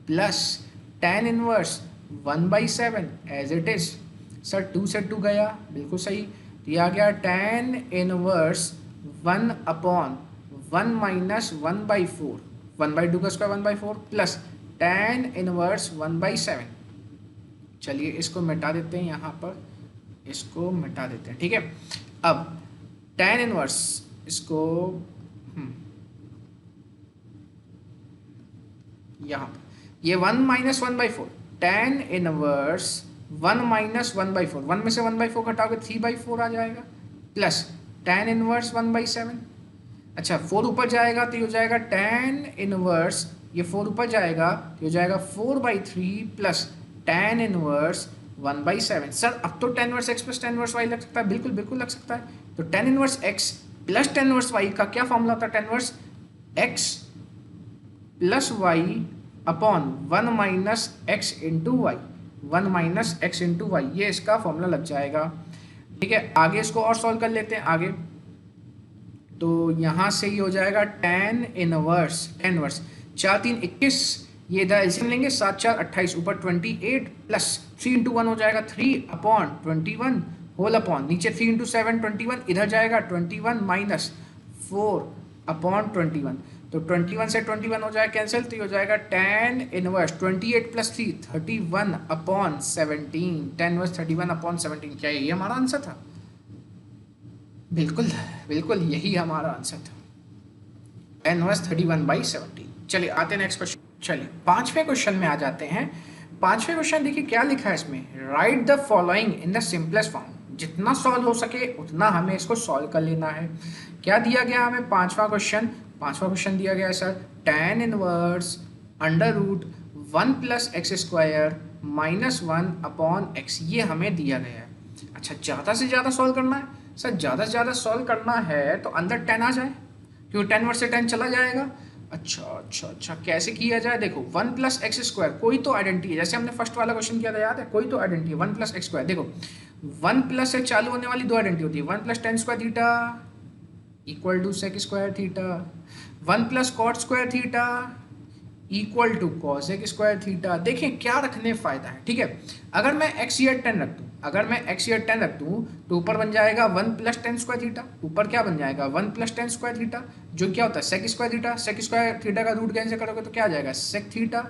plus tan inverse 1/7 as it is. Sir 2 से 2 गया, बिल्कुल सही। दिया गया tan इनवर्स 1 अपॉन 1 माइनस 1/4, 1/2 का स्क्वायर 1/4 प्लस tan इनवर्स 1/7। चलिए इसको मिटा देते हैं, यहाँ पर इसको मिटा देते हैं। ठीक है, अब tan इनवर्स इसको यहाँ पर ये 1 माइनस 1/4, tan इनवर्स 1 माइनस 1/4, 1 में से 1/4 घटाओगे 3/4 आ जाएगा, प्लस tan इनवर्स 1/7। अच्छा 4 ऊपर जाएगा तो ये हो जाएगा tan इनवर्स, ये 4 ऊपर जाएगा तो हो जाएगा 4/3 प्लस tan इनवर्स 1/7। सर अब तो tan inverse x plus tan inverse y लग सकता है, बिल्कुल बिल्कुल लग सकता है। तो tan inverse x plus tan inverse y का क्या फॉर्मूला था? tan inverse x plus y upon 1 minus x into y, 1 minus x into Y, ये इसका फॉर्मूला लग जाएगा। ठीक है, आगे इसको और सॉल्व कर लेते हैं आगे। तो यहाँ से ही हो जाएगा tan इनवर्स 4 3 21, ये इधर एलसीएम लेंगे, 7 4 28, ऊपर 28 प्लस 3 इंटू 1 हो जाएगा 3 अपॉन 21 होल अपॉन, नीचे 3 इंटू 7 21, इधर जाएगा 21 माइनस 4 अपॉन 21। तो 21 से 21 हो जाएगा कैंसिल, तो ये हो जाएगा tan inverse 28 plus 3 31 upon 17, tan inverse 31 upon 17। क्या ये हमारा आंसर था? बिल्कुल बिल्कुल यही हमारा आंसर था, tan इनवर्स 31/17। चलिए आते हैं नेक्स्ट क्वेश्चन। चलिए पांचवें क्वेश्चन में आ जाते हैं। पांचवें क्वेश्चन देखिए क्या लिखा है इसमें, right the following in the simplest form. जितना सॉल्व हो सके उतना हमें इसको सॉल्व कर लेना है। क्या दिया गया हमें? पांचवा क्वेश्चन दिया गया है sir, tan inverse under root 1 plus x square minus 1 upon x, ये हमें दिया गया है। अच्छा ज़्यादा से ज़्यादा सॉल्व करना है सर, ज़्यादा से ज़्यादा सॉल्व करना है तो अंदर 10 आ जाए, क्योंकि 10 वर्स से 10 चला जाएगा। अच्छा कैसे किया जाए? देखो 1 प्लस एक्स स्क्वायर कोई तो आइडेंटिटी है, जैसे हमने फर्स्ट वाला क्वेश्चन किया था याद है, कोई तो आइडेंटिटी है 1 प्लस एक्स स्क्वायर। देखो 1 प्लस से चालू होने वाली दो आइडेंटिटी होती है, 1 plus tan square theta equal to sec square theta, 1 plus cot square theta equal to cosec square theta. देखें क्या रखने फ़ायदा है। ठीक है, अगर मैं x या 10 रख दूँ, तो ऊपर बन जाएगा 1 प्लस टेन स्क्वायर थीटा, ऊपर क्या बन जाएगा 1 प्लस टेन स्क्वायर थीटा, जो क्या होता है sec square theta. Sec square theta का रूट कैंसिल करोगे तो क्या आ जाएगा sec theta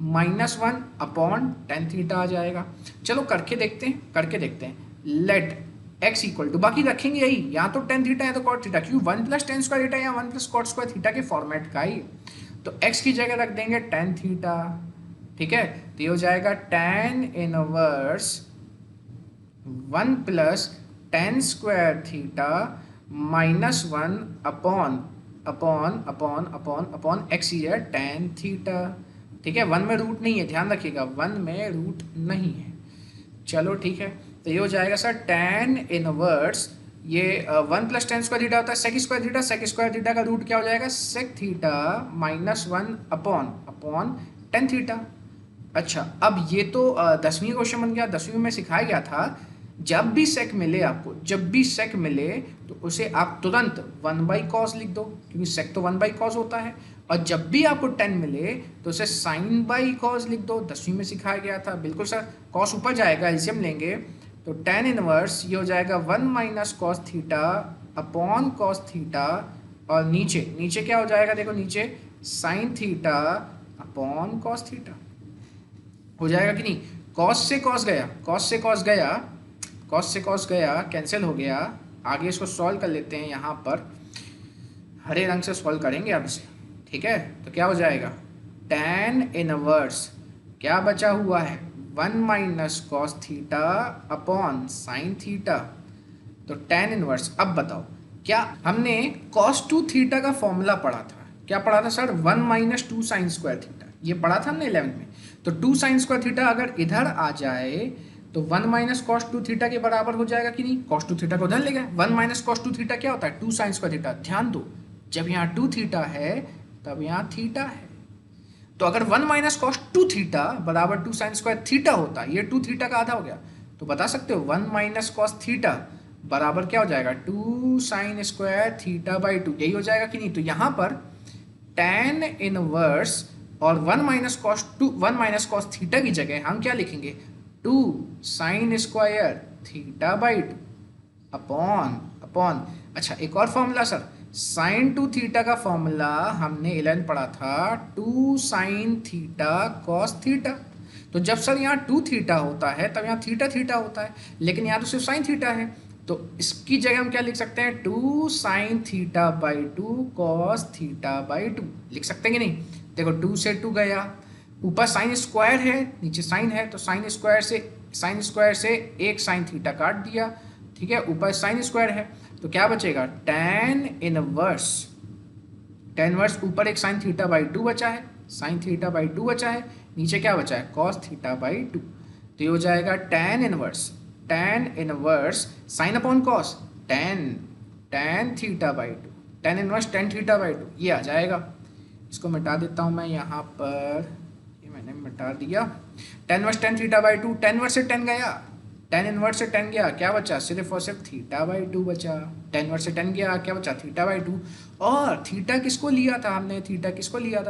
minus 1 upon tan theta आ जाएगा। चलो करके देखते हैं। लेट x इक्वल टू, बाकी रखेंगे यही, यहाँ तो टेन थीटा है तो कॉट थीटा, क्यों 1 प्लस टेन स्क्वायर थीटा या 1 प्लस कॉट स्क्वायर थीटा के फॉर्मेट का ही। तो x की जगह रख देंगे टेन थीटा, ठीक है। तो ये हो जाएगा tan inverse 1 plus tan square theta minus 1 upon upon upon upon upon x है टेन थीटा, ठीक है। 1 में रूट नहीं है, ध्यान रखिएगा 1 में रूट नहीं है। चलो ठीक है, तो ये हो जाएगा सर टेन इनवर्स, ये 1 प्लस टेन स्क्वायर थीटा होता है sec square theta, sec square theta का रूट क्या हो जाएगा sec theta minus 1 upon upon tan theta. अच्छा, अब ये तो 10वीं क्वेश्चन बन गया। 10वीं में सिखाया गया था जब भी सेक मिले आपको, जब भी सेक मिले तो उसे आप तुरंत 1 बाई कॉस लिख दो, क्योंकि सेक तो 1 बाई कॉस होता है। और जब भी आपको 10 मिले तो उसे साइन बाई कॉस लिख दो, 10वीं में सिखाया गया था। बिल्कुल सर, कॉस ऊपर जाएगा, एलसीएम लेंगे तो टेन इनवर्स ये हो जाएगा 1 minus cos theta upon cos theta, और नीचे नीचे क्या हो जाएगा, देखो नीचे sign theta upon cos theta हो जाएगा कि नहीं। कॉस से कॉस गया, कॉस से कॉस गया, कॉस से कॉस गया, कैंसिल हो गया। आगे इसको सॉल्व कर लेते हैं, यहाँ पर हरे रंग से सॉल्व करेंगे अब इसे, ठीक है। तो क्या हो जाएगा टेन इनवर्स क्या बचा हुआ है 1 minus cos theta upon sine theta. तो टेन इनवर्स, अब बताओ क्या हमने कॉस टू थीटा का फॉर्मूला पढ़ा था, क्या पढ़ा था sir 1 minus two sine square theta, ये पढ़ा था हमने 11 में। तो 2 साइन स्क्वायर थीटा अगर इधर आ जाए तो 1 माइनस कॉस टू थीटा के बराबर हो जाएगा कि नहीं, कॉस टू थीटा को उधर ले गए। 1 माइनस कॉस टू थीटा क्या होता है 2 साइन स्क्वायर थीटा। ध्यान दो, जब यहाँ 2 थीटा है तब यहाँ थीटा है, तो अगर 1 माइनस कॉस टू थीटा बराबर 2 साइन स्क्वायर थीटा होता, ये 2 थीटा का आधा हो गया, तो बता सकते हो 1 माइनस कॉस थीटा बराबर क्या हो जाएगा 2 साइन स्क्वायर थीटा बाई 2, यही हो जाएगा कि नहीं। तो यहाँ पर टेन इनवर्स और 1 माइनस कॉस थीटा की जगह हम क्या लिखेंगे 2 sign square theta by 2 upon upon. अच्छा, एक और formula sir, sign to theta का फॉर्मूला हमने 11 पढ़ा था 2 साइन थीटा कॉस थीटा। तो जब सर यहाँ 2 थीटा होता है तब यहाँ थीटा थीटा होता है, लेकिन यहाँ तो सिर्फ साइन थीटा है, तो इसकी जगह हम क्या लिख सकते हैं 2 sine theta by 2 cos theta by 2 लिख सकते हैं कि नहीं। देखो 2 से 2 गया, ऊपर साइन स्क्वायर है नीचे साइन है, तो साइन स्क्वायर से एक साइन थीटा काट दिया, ठीक है। ऊपर साइन स्क्वायर है तो क्या बचेगा टेन इनवर्स ऊपर एक साइन थीटा बाई 2 बचा है, साइन थीटा बाई 2 बचा है, नीचे क्या बचा है कॉस थीटा बाई 2। तो ये हो जाएगा tan inverse sine upon cos tan theta by 2, tan inverse tan theta by 2 ये आ जाएगा। इसको मिटा देता हूँ मैं यहाँ पर, ये मैंने मिटा दिया। Tan inverse tan theta by 2, tan inverse से टेन गया, टेन इनवर्स से 10 गया, क्या बचा सिर्फ और सिर्फ थीटा बाई 2 बचा। 10 इनवर्स से 10 गया, क्या बचा थीटा बाई 2। और थीटा किसको लिया था हमने, थीटा किसको लिया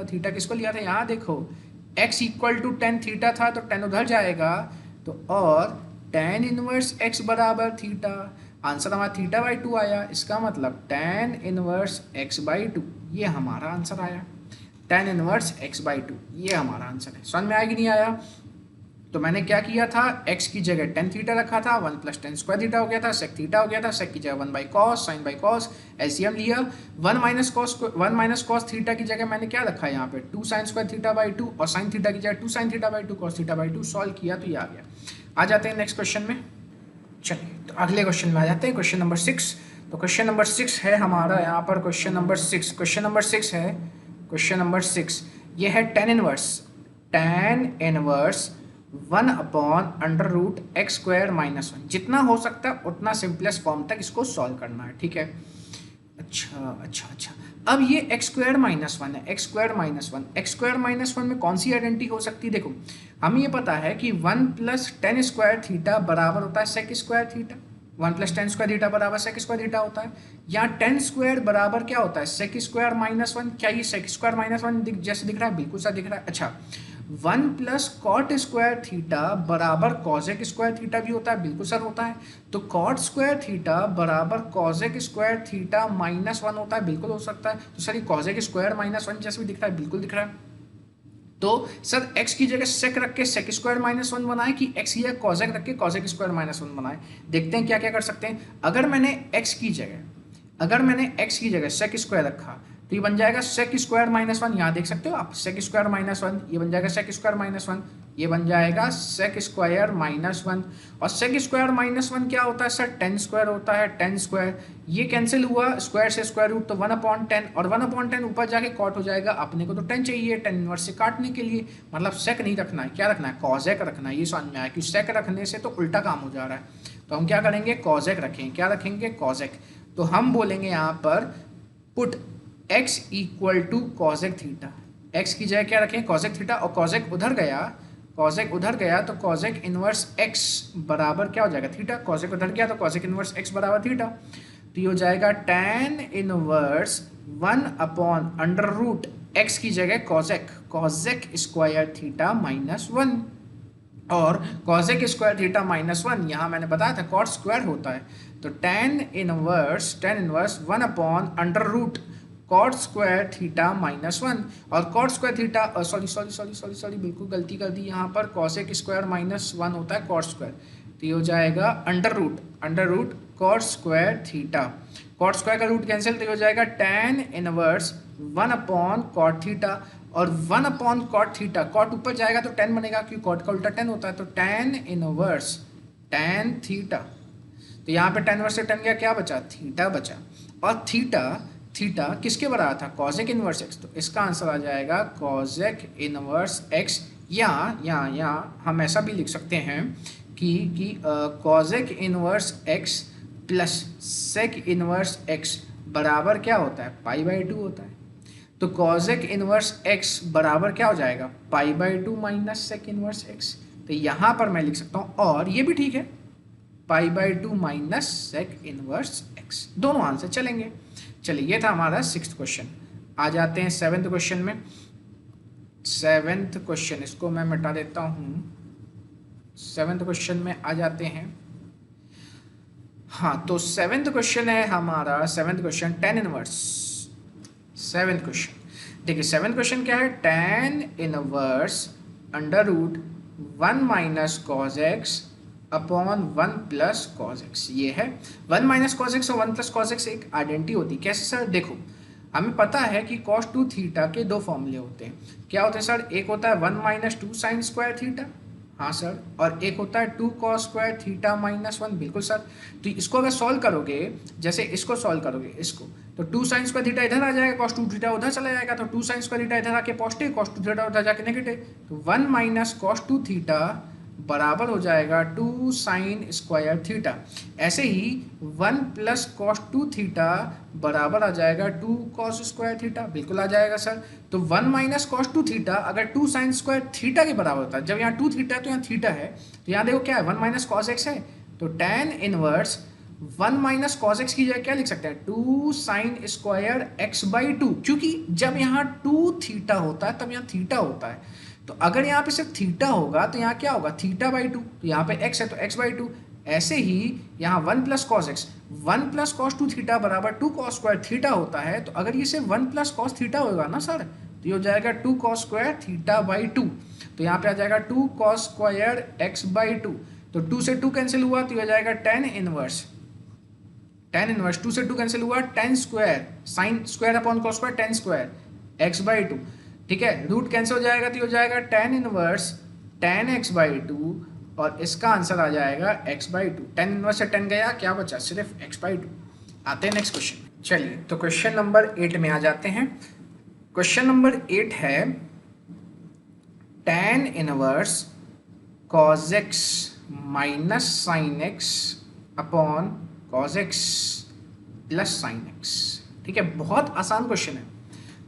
था यहाँ देखो x equal to tan theta था, तो 10 उधर जाएगा, तो और टेन इनवर्स x बराबर थीटा, आंसर हमारा थीटा बाई 2 आया। इसका मतलब टेन इनवर्स x बाई 2 ये हमारा आंसर आया, टेन इनवर्स x बाई 2 ये हमारा आंसर है। समझ में आया कि नहीं आया। तो मैंने क्या किया था x की जगह टेन थीटा रखा था, 1 प्लस टेन स्क्वायर थीटा हो गया था, सेक थीटा हो गया था, सेक की जगह 1 by cos, sine by cos, LCM लिया। 1 माइनस कॉस थीटा की जगह मैंने क्या रखा है यहाँ पे 2 साइन स्क्वायर थीटा बाई 2, और साइन थीटा की जगह 2 sine theta by 2 cos theta by 2 solve किया तो ये आ गया। आ जाते हैं नेक्स्ट क्वेश्चन में। चलिए तो अगले क्वेश्चन में आ जाते हैं, क्वेश्चन नंबर 6। तो क्वेश्चन नंबर 6 है हमारा यहाँ पर, क्वेश्चन नंबर 6 ये है tan inverse 1 upon under root x square minus 1, जितना हो सकता है उतना सिंपलेस्ट फॉर्म तक इसको सॉल्व करना है, ठीक है। अच्छा, अब ये एक्स स्क्वायर माइनस 1 है, एक्स स्क्वायर माइनस 1 में कौन सी आइडेंटिटी हो सकती है। देखो हमें ये पता है कि 1 प्लस टेन स्क्वायर थीटा बराबर होता है sec square theta, 1 plus tan square theta बराबर सेक स्क्वायर थीटा होता है। यहाँ टेन स्क्वायर बराबर क्या होता है सेक स्क्वायर माइनस 1, क्या ये सेक स्क्वायर माइनस 1 जैसे दिख रहा है, बिल्कुल सा दिख रहा है। अच्छा, 1 प्लस कॉट स्क्वायर थीटा बराबर कॉजेक स्क्वायर थीटा भी होता है, बिल्कुल सर होता है। तो कॉट स्क्वायर थीटा बराबर कॉजेक स्क्वायर थीटा माइनस 1 होता है, बिल्कुल हो सकता है। तो सर ये कॉजेक स्क्वायर माइनस 1 जैसे भी दिख रहा है, बिल्कुल दिख रहा है। तो सर x की जगह sec रख के sec स्क्वायर माइनस वन बनाए कि x की जगह cosec रख के cosec स्क्वायर माइनस वन बनाए। देखते हैं क्या क्या कर सकते हैं। अगर मैंने x की जगह sec स्क्वायर रखा तो ये बन जाएगा sec स्क्वायर माइनस वन। यहाँ देख सकते हो आप sec स्क्वायर माइनस वन, ये बन जाएगा sec स्क्वायर माइनस वन, ये बन जाएगा sec स्क्वायर माइनस वन। और sec स्क्वायर माइनस वन क्या होता है सर? टेन स्क्वायर होता है, टेन स्क्वायर। ये कैंसिल हुआ स्क्वायर से स्क्वायर रूट, तो 1/10, और 1/10 ऊपर जाके कॉट हो जाएगा। अपने को तो 10 चाहिए, 10 इनवर्स से काटने के लिए, मतलब sec नहीं रखना है, क्या रखना है? cosec रखना है। ये समझ में आया कि sec रखने से तो उल्टा काम हो जा रहा है। तो हम क्या करेंगे? cosec रखेंगे। क्या रखेंगे? cosec। तो हम बोलेंगे यहाँ पर put x equal to cosec theta. x की जगह क्या रखें? कॉजेक थीटा, और कॉजेक उधर गया तो कॉजेक इनवर्स x बराबर क्या हो जाएगा? थीटा। कॉजेक उधर गया तो कॉजेक इनवर्स x बराबर थीटा। तो ये हो जाएगा tan इनवर्स 1/अंडर रूट x की जगह कॉजेक स्क्वायर थीटा माइनस वन, और कॉजेक स्क्वायर थीटा माइनस वन यहाँ मैंने बताया था कॉट स्क्वायर होता है। तो tan इनवर्स 1/अंडर root cot square theta minus one, और कॉट स्क्वायर थीटा सॉरी बिल्कुल गलती कर दी यहाँ पर, कॉसेक स्क्वायर माइनस वन होता है कॉट स्क्वायर। तो ये हो जाएगा under root cot square theta. Cot square का रूट कैंसिल, तो ये हो जाएगा tan इनवर्स 1/कॉट थीटा, और 1/कॉट थीटा, कॉट ऊपर जाएगा तो 10 बनेगा क्योंकि कॉट का उल्टा 10 होता है। तो tan इनवर्स tan थीटा, तो यहाँ पे tan इनवर्स से 10 गया, क्या बचा? थीटा बचा। और थीटा किसके बराबर था? कॉजेक इनवर्स x। तो इसका आंसर आ जाएगा कॉजेक इनवर्स x। या हम ऐसा भी लिख सकते हैं कि cosec inverse x plus sec inverse x बराबर क्या होता है? π/2 होता है। तो कॉजेक इनवर्स x बराबर क्या हो जाएगा? π/2 माइनस सेक इनवर्स x। तो यहाँ पर मैं लिख सकता हूँ, और ये भी ठीक है, π/2 माइनस सेक इनवर्स x। दोनों आंसर चलेंगे। चलिए, ये था हमारा 6th क्वेश्चन। आ जाते हैं 7th क्वेश्चन में। 7th क्वेश्चन, इसको मैं मिटा देता हूँ। 7th क्वेश्चन में आ जाते हैं। हाँ, तो 7th क्वेश्चन है हमारा, 7th question tan inverse. 7th question देखिए, 7th क्वेश्चन क्या है? tan inverse under root 1 minus cos x upon 1 plus cos x. ये है 1 माइनस कॉज एक्स और 1 प्लस कॉज एक्स एक आइडेंटिटी होती है। कैसे सर? देखो, हमें पता है कि cos 2 थीटा के दो फॉर्मूले होते हैं। क्या होते हैं सर? एक होता है 1 माइनस 2 साइन स्क्वायर थीटा, हाँ सर, और एक होता है 2 कॉस स्क्वायर थीटा माइनस 1। बिल्कुल सर। तो इसको अगर सॉल्व करोगे, जैसे इसको सॉल्व करोगे इसको, तो 2 साइन स्क्वायर थीटा इधर आ जाएगा, cos 2 थीटा उधर चला जाएगा, तो 2 साइन स्क्वायर थीटा इधर आके पॉजिटिव, cos 2 थीटा उधर जाके नेगेटिव। तो 1 माइनस cos 2 थीटा बराबर हो जाएगा 2 साइन स्क्वायर थीटा। ऐसे ही 1 प्लस cos 2 थीटा बराबर आ जाएगा 2 cos स्क्वायर थीटा। बिल्कुल आ जाएगा सर। तो 1 माइनस cos 2 थीटा अगर 2 साइन स्क्वायर थीटा के बराबर होता है, जब यहाँ 2 थीटा है तो यहाँ थीटा है, तो यहाँ देखो क्या है? 1 माइनस कॉस एक्स है। तो tan inverse 1 minus cos x की जगह क्या लिख सकते हैं? 2 साइन स्क्वायर x/2, क्योंकि जब यहाँ 2 थीटा होता है तब यहाँ थीटा होता है। तो अगर यहाँ पे सिर्फ थीटा होगा तो यहाँ क्या होगा? थीटा/2। तो यहाँ पे x है तो x/2। ऐसे ही यहाँ 1 plus cos x, 1 plus cos 2 theta बराबर 2 कॉस स्क्वायर थीटा होता है। तो अगर ये सिर्फ 1 प्लस कॉस थीटा होगा ना सर, तो ये हो जाएगा 2 कॉस स्क्वायर थीटा/2। तो यहाँ पे आ जाएगा 2 कॉस स्क्वायर x/2। तो 2 से 2 कैंसिल हुआ तो ये हो जाएगा tan इनवर्स 2 से 2 कैंसिल हुआ, tan square sine square upon cos square tan square x/2। ठीक है, रूट कैंसिल हो जाएगा तो ये हो जाएगा tan इनवर्स tan x/2, और इसका आंसर आ जाएगा x/2। tan इनवर्स से 10 गया, क्या बचा? सिर्फ x/2। आते हैं नेक्स्ट क्वेश्चन। चलिए, तो क्वेश्चन नंबर 8 में आ जाते हैं। क्वेश्चन नंबर 8 है tan inverse cos x minus sine x upon cos x plus sine x। ठीक है, बहुत आसान क्वेश्चन है।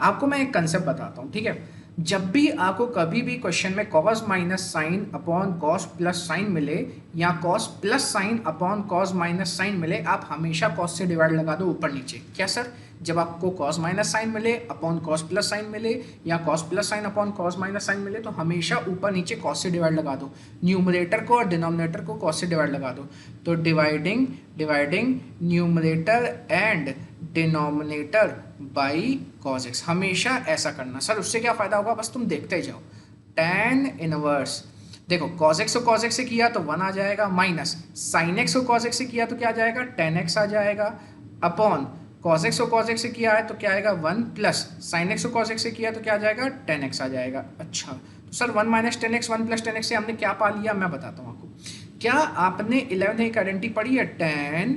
आपको मैं एक कंसेप्ट बताता हूँ। ठीक है, जब भी आपको कभी भी क्वेश्चन में cos minus sine upon cos plus sine मिले, या cos plus sine upon cos minus sine मिले, आप हमेशा cos से डिवाइड लगा दो ऊपर नीचे। क्या सर? जब आपको cos माइनस साइन मिले अपॉन cos प्लस साइन मिले, या cos plus sine upon cos minus sine मिले, तो हमेशा ऊपर नीचे cos से डिवाइड लगा दो। न्यूमरेटर को और डिनोमिनेटर को cos से डिवाइड लगा दो। तो dividing numerator and denominator by cos x, हमेशा ऐसा करना। सर उससे क्या फ़ायदा होगा? बस तुम देखते जाओ। टेन इनवर्स, देखो cos x को cos x से किया तो 1 आ जाएगा, माइनस sin x को cos x से किया तो क्या आ जाएगा, tan x आ जाएगा, अपॉन cos x को cos x से किया है तो क्या आएगा 1, प्लस sin x को cos x से किया तो क्या आ जाएगा, tan x आ जाएगा। अच्छा तो sir 1 minus ten x 1 plus ten x से हमने क्या पा लिया, मैं बताता हूँ आपको। क्या आपने 11 एक आइडेंटिटी पढ़ी है, tan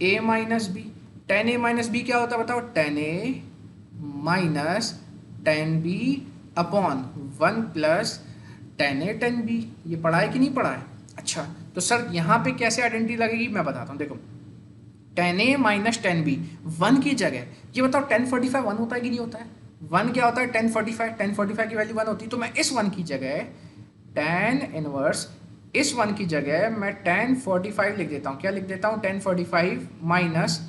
a minus B. tan a minus B क्या होता है बताओ, tan a minus tan b upon 1 plus tan a tan b। ये पढ़ा है कि नहीं पढ़ा है? अच्छा तो सर यहाँ पे कैसे आइडेंटिटी लगेगी मैं बताता हूँ, देखो tan a minus tan b 1 की जगह, ये बताओ tan 45 1 होता है कि नहीं होता है, 1 क्या होता है tan 45 की वैल्यू 1 होती है, तो मैं इस 1 की जगह tan इनवर्स, इस 1 की जगह मैं tan 45 लिख देता हूँ, क्या लिख देता हूँ, tan 45 माइनस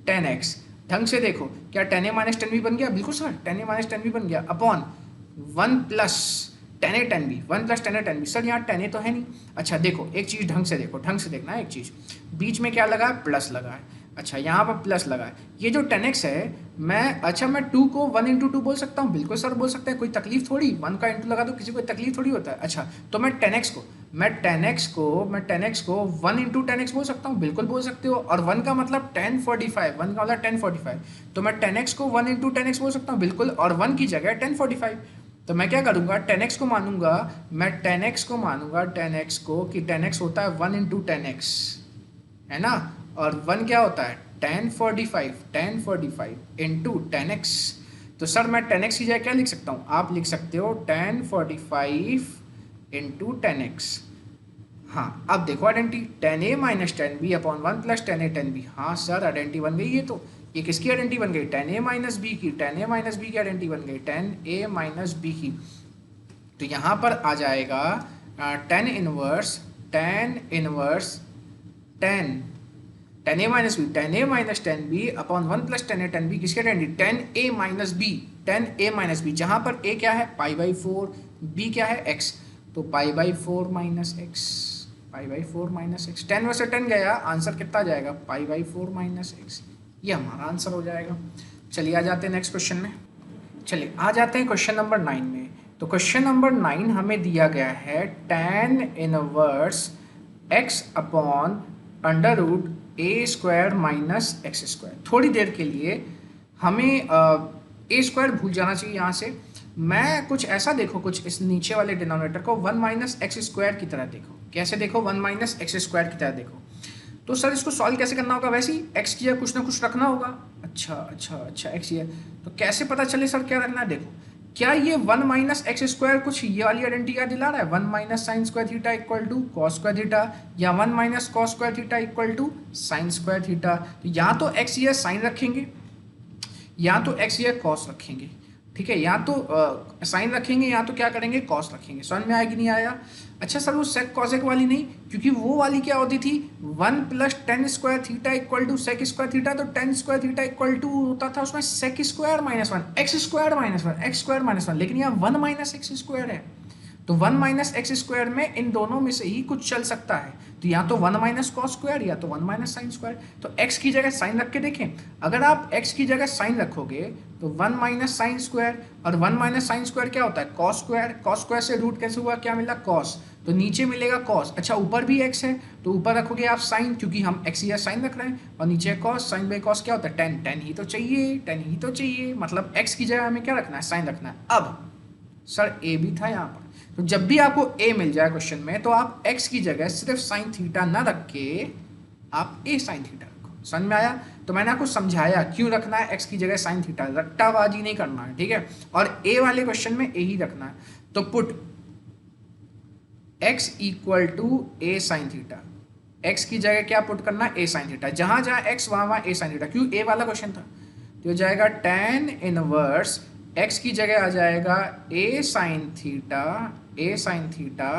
tan x। ढंग से देखो, क्या tan a minus tan b बन गया, बिल्कुल sir tan a minus tan b बन गया, upon 1 plus tan a tan b, 1 plus tan a tan b। Sir यहाँ tan a तो है नहीं। अच्छा देखो एक चीज़ ढंग से देखो, ढंग से देखना है एक चीज़, बीच में क्या लगा है, प्लस लगा है। अच्छा यहाँ पर प्लस लगा है, ये जो tan x है मैं, अच्छा मैं 2 को 1 इंटू 2 बोल सकता हूँ, बिल्कुल सर बोल सकते हैं, कोई तकलीफ थोड़ी, 1 का इंटू लगा तो किसी को तकलीफ थोड़ी होता है। अच्छा तो मैं tan x को 1 इंटू tan x बोल सकता हूँ, बिल्कुल बोल सकते हो, और 1 का मतलब tan 45, 1 का मतलब tan 45, तो मैं tan x को 1 इंटू tan x बोल सकता हूँ बिल्कुल, और 1 की जगह tan 45। तो मैं क्या करूँगा, tan x को मानूंगा, मैं tan x को मानूंगा, tan x को कि tan x होता है 1 इंटू tan x, है ना, और 1 क्या होता है tan 45 इंटू tan x। तो सर मैं tan x की जगह क्या लिख सकता हूँ, आप लिख सकते हो tan 45 इंटू tan x। हाँ अब देखो identity, tan a minus tan b upon 1 plus tan a tan b। हाँ सर आइडेंटिटी बन गई, ये किसकी आइडेंटिटी बन गई, tan a माइनस b की, tan a माइनस b की आइडेंटिटी बन गई, tan a माइनस b की। तो यहाँ पर आ जाएगा tan inverse tan a minus tan b upon 1 plus tan a tan b, किसके identity, tan a minus b, जहाँ पर a क्या है π/4, b क्या है x, तो π/4 माइनस x, 10 में से 10 गया, आंसर कितना जाएगा π/4 माइनस x, ये हमारा आंसर हो जाएगा। चलिए आ जाते हैं नेक्स्ट क्वेश्चन में, चलिए आ जाते हैं क्वेश्चन नंबर 9 में। तो क्वेश्चन नंबर 9 हमें दिया गया है tan inverse x upon under root A square minus x square. थोड़ी देर के लिए हमें ए स्क्वायर भूल जाना चाहिए यहाँ से, मैं कुछ ऐसा देखो, कुछ इस नीचे वाले डिनोमिनेटर को 1 माइनस एक्स स्क्वायर की तरह देखो, कैसे देखो, 1 माइनस एक्स स्क्वायर की तरह देखो। तो सर इसको सॉल्व कैसे करना होगा, वैसे ही एक्स की कुछ ना कुछ रखना होगा। अच्छा एक्स ये, तो कैसे पता चले सर क्या रखना है, देखो क्या ये 1 माइनस एक्स स्क्वायर कुछ ये वाली आइडेंटिटी याद दिला रहा है, 1 minus sine square theta equal to cos square theta, या 1 minus cos square theta equal to sine square theta. तो या तो एक्स ये साइन रखेंगे, या तो एक्स ये कॉस रखेंगे, ठीक है, या तो साइन रखेंगे, या तो क्या करेंगे, कॉस रखेंगे। समझ में आया कि नहीं आया? अच्छा सर वो सेक कॉसेक वाली नहीं, क्योंकि वो वाली क्या होती थी, 1 plus tan square theta equal to sec square theta, तो tan square theta equal to होता था उसमें sec square minus 1 X square minus 1, लेकिन यहाँ 1 माइनस एक्स स्क्वायर है, तो 1 माइनस एक्स स्क्वायर में इन दोनों में से ही कुछ चल सकता है, तो या तो 1 माइनस कॉस स्क्वायर या तो 1 माइनस साइन स्क्वायर। तो x की जगह साइन रख के देखें, अगर आप x की जगह साइन रखोगे तो 1 माइनस साइन स्क्वायर, और 1 माइनस साइन स्क्वायर क्या होता है, कॉस स्क्वायर से रूट कैसे हुआ, क्या मिला, कॉस, तो नीचे मिलेगा कॉस। अच्छा ऊपर भी x है तो ऊपर रखोगे आप साइन, क्योंकि हम x या साइन रख रहे हैं, और नीचे कॉस, साइन बाई कॉस क्या होता है, टेन ही तो चाहिए, मतलब x की जगह हमें क्या रखना है, साइन रखना है। अब सर a भी था यहाँ पर, तो जब भी आपको a मिल जाए क्वेश्चन में, तो आप x की जगह सिर्फ साइन थीटा ना रख के आप a साइन थीटा रखो। समझ में आया? तो मैंने आपको समझाया क्यों रखना है x की जगह साइन थीटा, रट्टाबाजी नहीं करना है, ठीक है, और a वाले क्वेश्चन में a ही रखना है। तो put x equal to a sine theta, x की जगह क्या पुट करना है, a साइन थीटा, जहां जहां x वहां a साइन थीटा, क्यों a वाला क्वेश्चन था, तो हो जाएगा tan इनवर्स x की जगह आ जाएगा a sine theta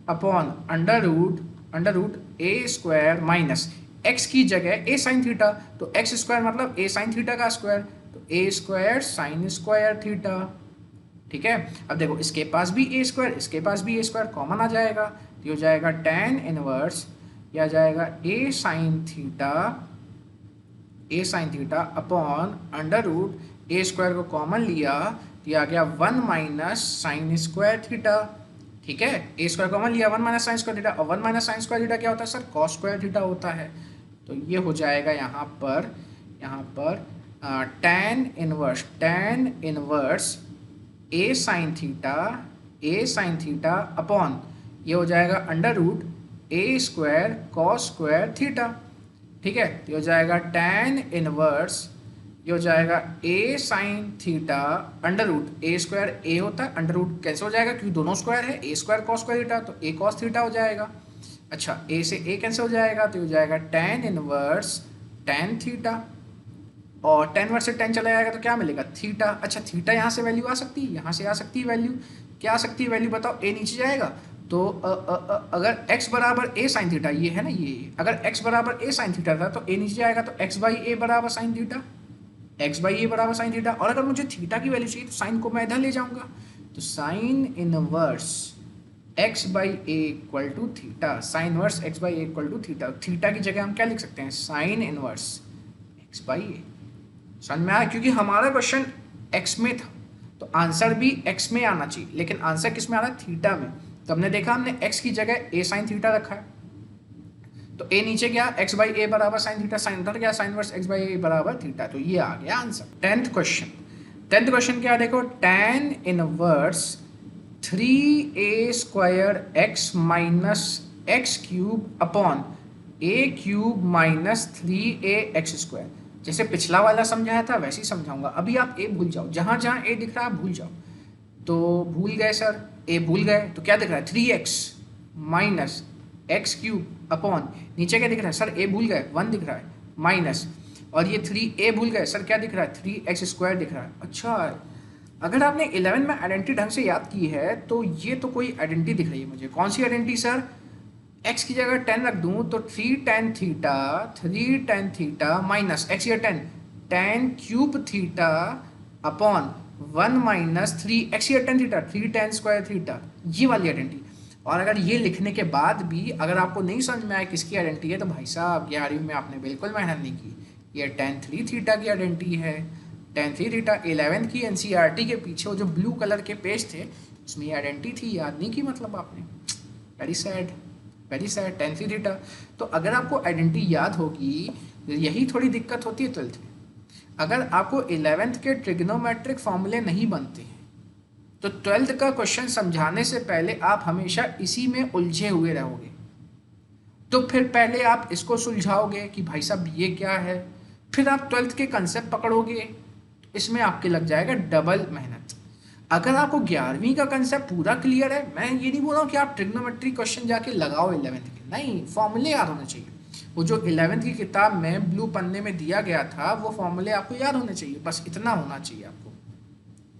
upon under root a square minus x की जगह a साइन थीटा, तो x स्क्वायर मतलब a साइन थीटा का स्क्वायर, तो a square sine square theta, ठीक है। अब देखो इसके पास भी a स्क्वायर, इसके पास भी a स्क्वायर, कॉमन आ जाएगा, तो हो जाएगा tan इनवर्स, यह आ जाएगा a sine theta upon under root a square को कॉमन लिया, तो यह आ गया 1 माइनस साइन स्क्वायर थीटा, ठीक है, ए स्क्वायर कॉमन लिया, 1 माइनस साइन स्क्वायर थीटा, और 1 माइनस साइन स्क्वायर थीटा क्या होता है सर, कॉस स्क्वायर थीटा होता है। तो ये हो जाएगा यहाँ पर tan इनवर्स ए साइन थीटा अपॉन ये हो जाएगा under root A square cos square theta. ठीक है, तो ये हो जाएगा tan इनवर्स, ये हो जाएगा ए sine theta under root A square, ए होता है अंडर रूट कैसे हो जाएगा क्योंकि दोनों स्क्वायर है, ए स्क्वायर कॉस स्क्वायर थीटा, तो ए कॉस थीटा हो जाएगा। अच्छा, ए से ए कैंसिल हो जाएगा, तो हो जाएगा tan इनवर्स tan थीटा, और tan वर्स से tan चला जाएगा तो क्या मिलेगा, थीटा। अच्छा, थीटा यहाँ से वैल्यू आ सकती है, यहाँ से आ सकती है वैल्यू, क्या आ सकती है वैल्यू बताओ, ए नीचे जाएगा तो अगर x बराबर ए साइन थीटा, ये है ना, ये अगर x बराबर ए साइन थीटा था तो ए नीचे जाएगा, तो x बाई ए बराबर साइन थीटा, x बाई ए बराबर साइन थीटा। और अगर मुझे थीटा की वैल्यू चाहिए तो साइन को मैं इधर ले जाऊंगा, तो sine inverse x by A equal to theta, sine inverse x by A equal to theta. Theta की जगह हम क्या लिख सकते हैं, sine inverse x by A. समझ में आया, क्योंकि हमारा क्वेश्चन x में था तो आंसर भी x में आना चाहिए, लेकिन आंसर किस में आ रहा है, थीटा में। तो हमने देखा हमने x की जगह a साइन थीटा रखा है, तो a नीचे गया, x बाई ए बराबर साइन थीटा, साइन उधर गया, साइन वर्स x बाई ए बराबर थीटा, तो ये आ गया आंसर। टेंथ क्वेश्चन क्या देखो, tan inverse 3a square x minus X cube upon A cube minus 3ax square. जैसे पिछला वाला समझाया था वैसे ही समझाऊंगा, अभी आप ए भूल जाओ, जहां जहां ए दिख रहा है भूल जाओ। तो भूल गए सर, ए भूल गए तो क्या दिख रहा है, 3x minus X cube upon नीचे क्या दिख रहा है सर, ए भूल गए 1 दिख रहा है माइनस, और ये 3a भूल गए सर, क्या दिख रहा है 3x स्क्वायर दिख रहा है। अच्छा, अगर आपने 11 में आइडेंटिटी ढंग से याद की है तो ये तो कोई आइडेंटिटी दिख रही है मुझे, कौन सी आइडेंटिटी सर, x की जगह 10 रख दूं तो 3 tan थीटा माइनस x या 10 tan cube theta upon 1 minus 3x या 10 थीटा 3 tan स्क्वायर थीटा, ये वाली आइडेंटिटी। और अगर ये लिखने के बाद भी अगर आपको नहीं समझ में आया किसकी आइडेंटिटी है तो भाई साहब 11वीं में आपने बिल्कुल मेहनत नहीं की, ये tan 3 थीटा की आइडेंटिटी है। tan 3 थीटा 11th की एनसीईआरटी के पीछे वो जो ब्लू कलर के पेज थे उसमें ये आइडेंटिटी थी, याद नहीं की मतलब आपने, वेरी सैड tan 3 थीटा। तो अगर आपको आइडेंटिटी याद होगी, यही थोड़ी दिक्कत होती है 12th में, अगर आपको 11th के ट्रिग्नोमेट्रिक फॉर्मूले नहीं बनते हैं तो 12th का क्वेश्चन समझाने से पहले आप हमेशा इसी में उलझे हुए रहोगे। तो फिर पहले आप इसको सुलझाओगे कि भाई साहब ये क्या है, फिर आप 12th के कंसेप्ट पकड़ोगे, इसमें आपके लग जाएगा डबल मेहनत। अगर आपको 11वीं का कंसेप्ट पूरा क्लियर है, मैं ये नहीं बोल रहा हूँ कि आप ट्रिग्नोमेट्री क्वेश्चन जाके लगाओ 11th के, नहीं, फॉर्मूले याद होने चाहिए। वो जो 11th की किताब में ब्लू पन्ने में दिया गया था वो फॉर्मूले आपको याद होने चाहिए, बस इतना होना चाहिए आपको,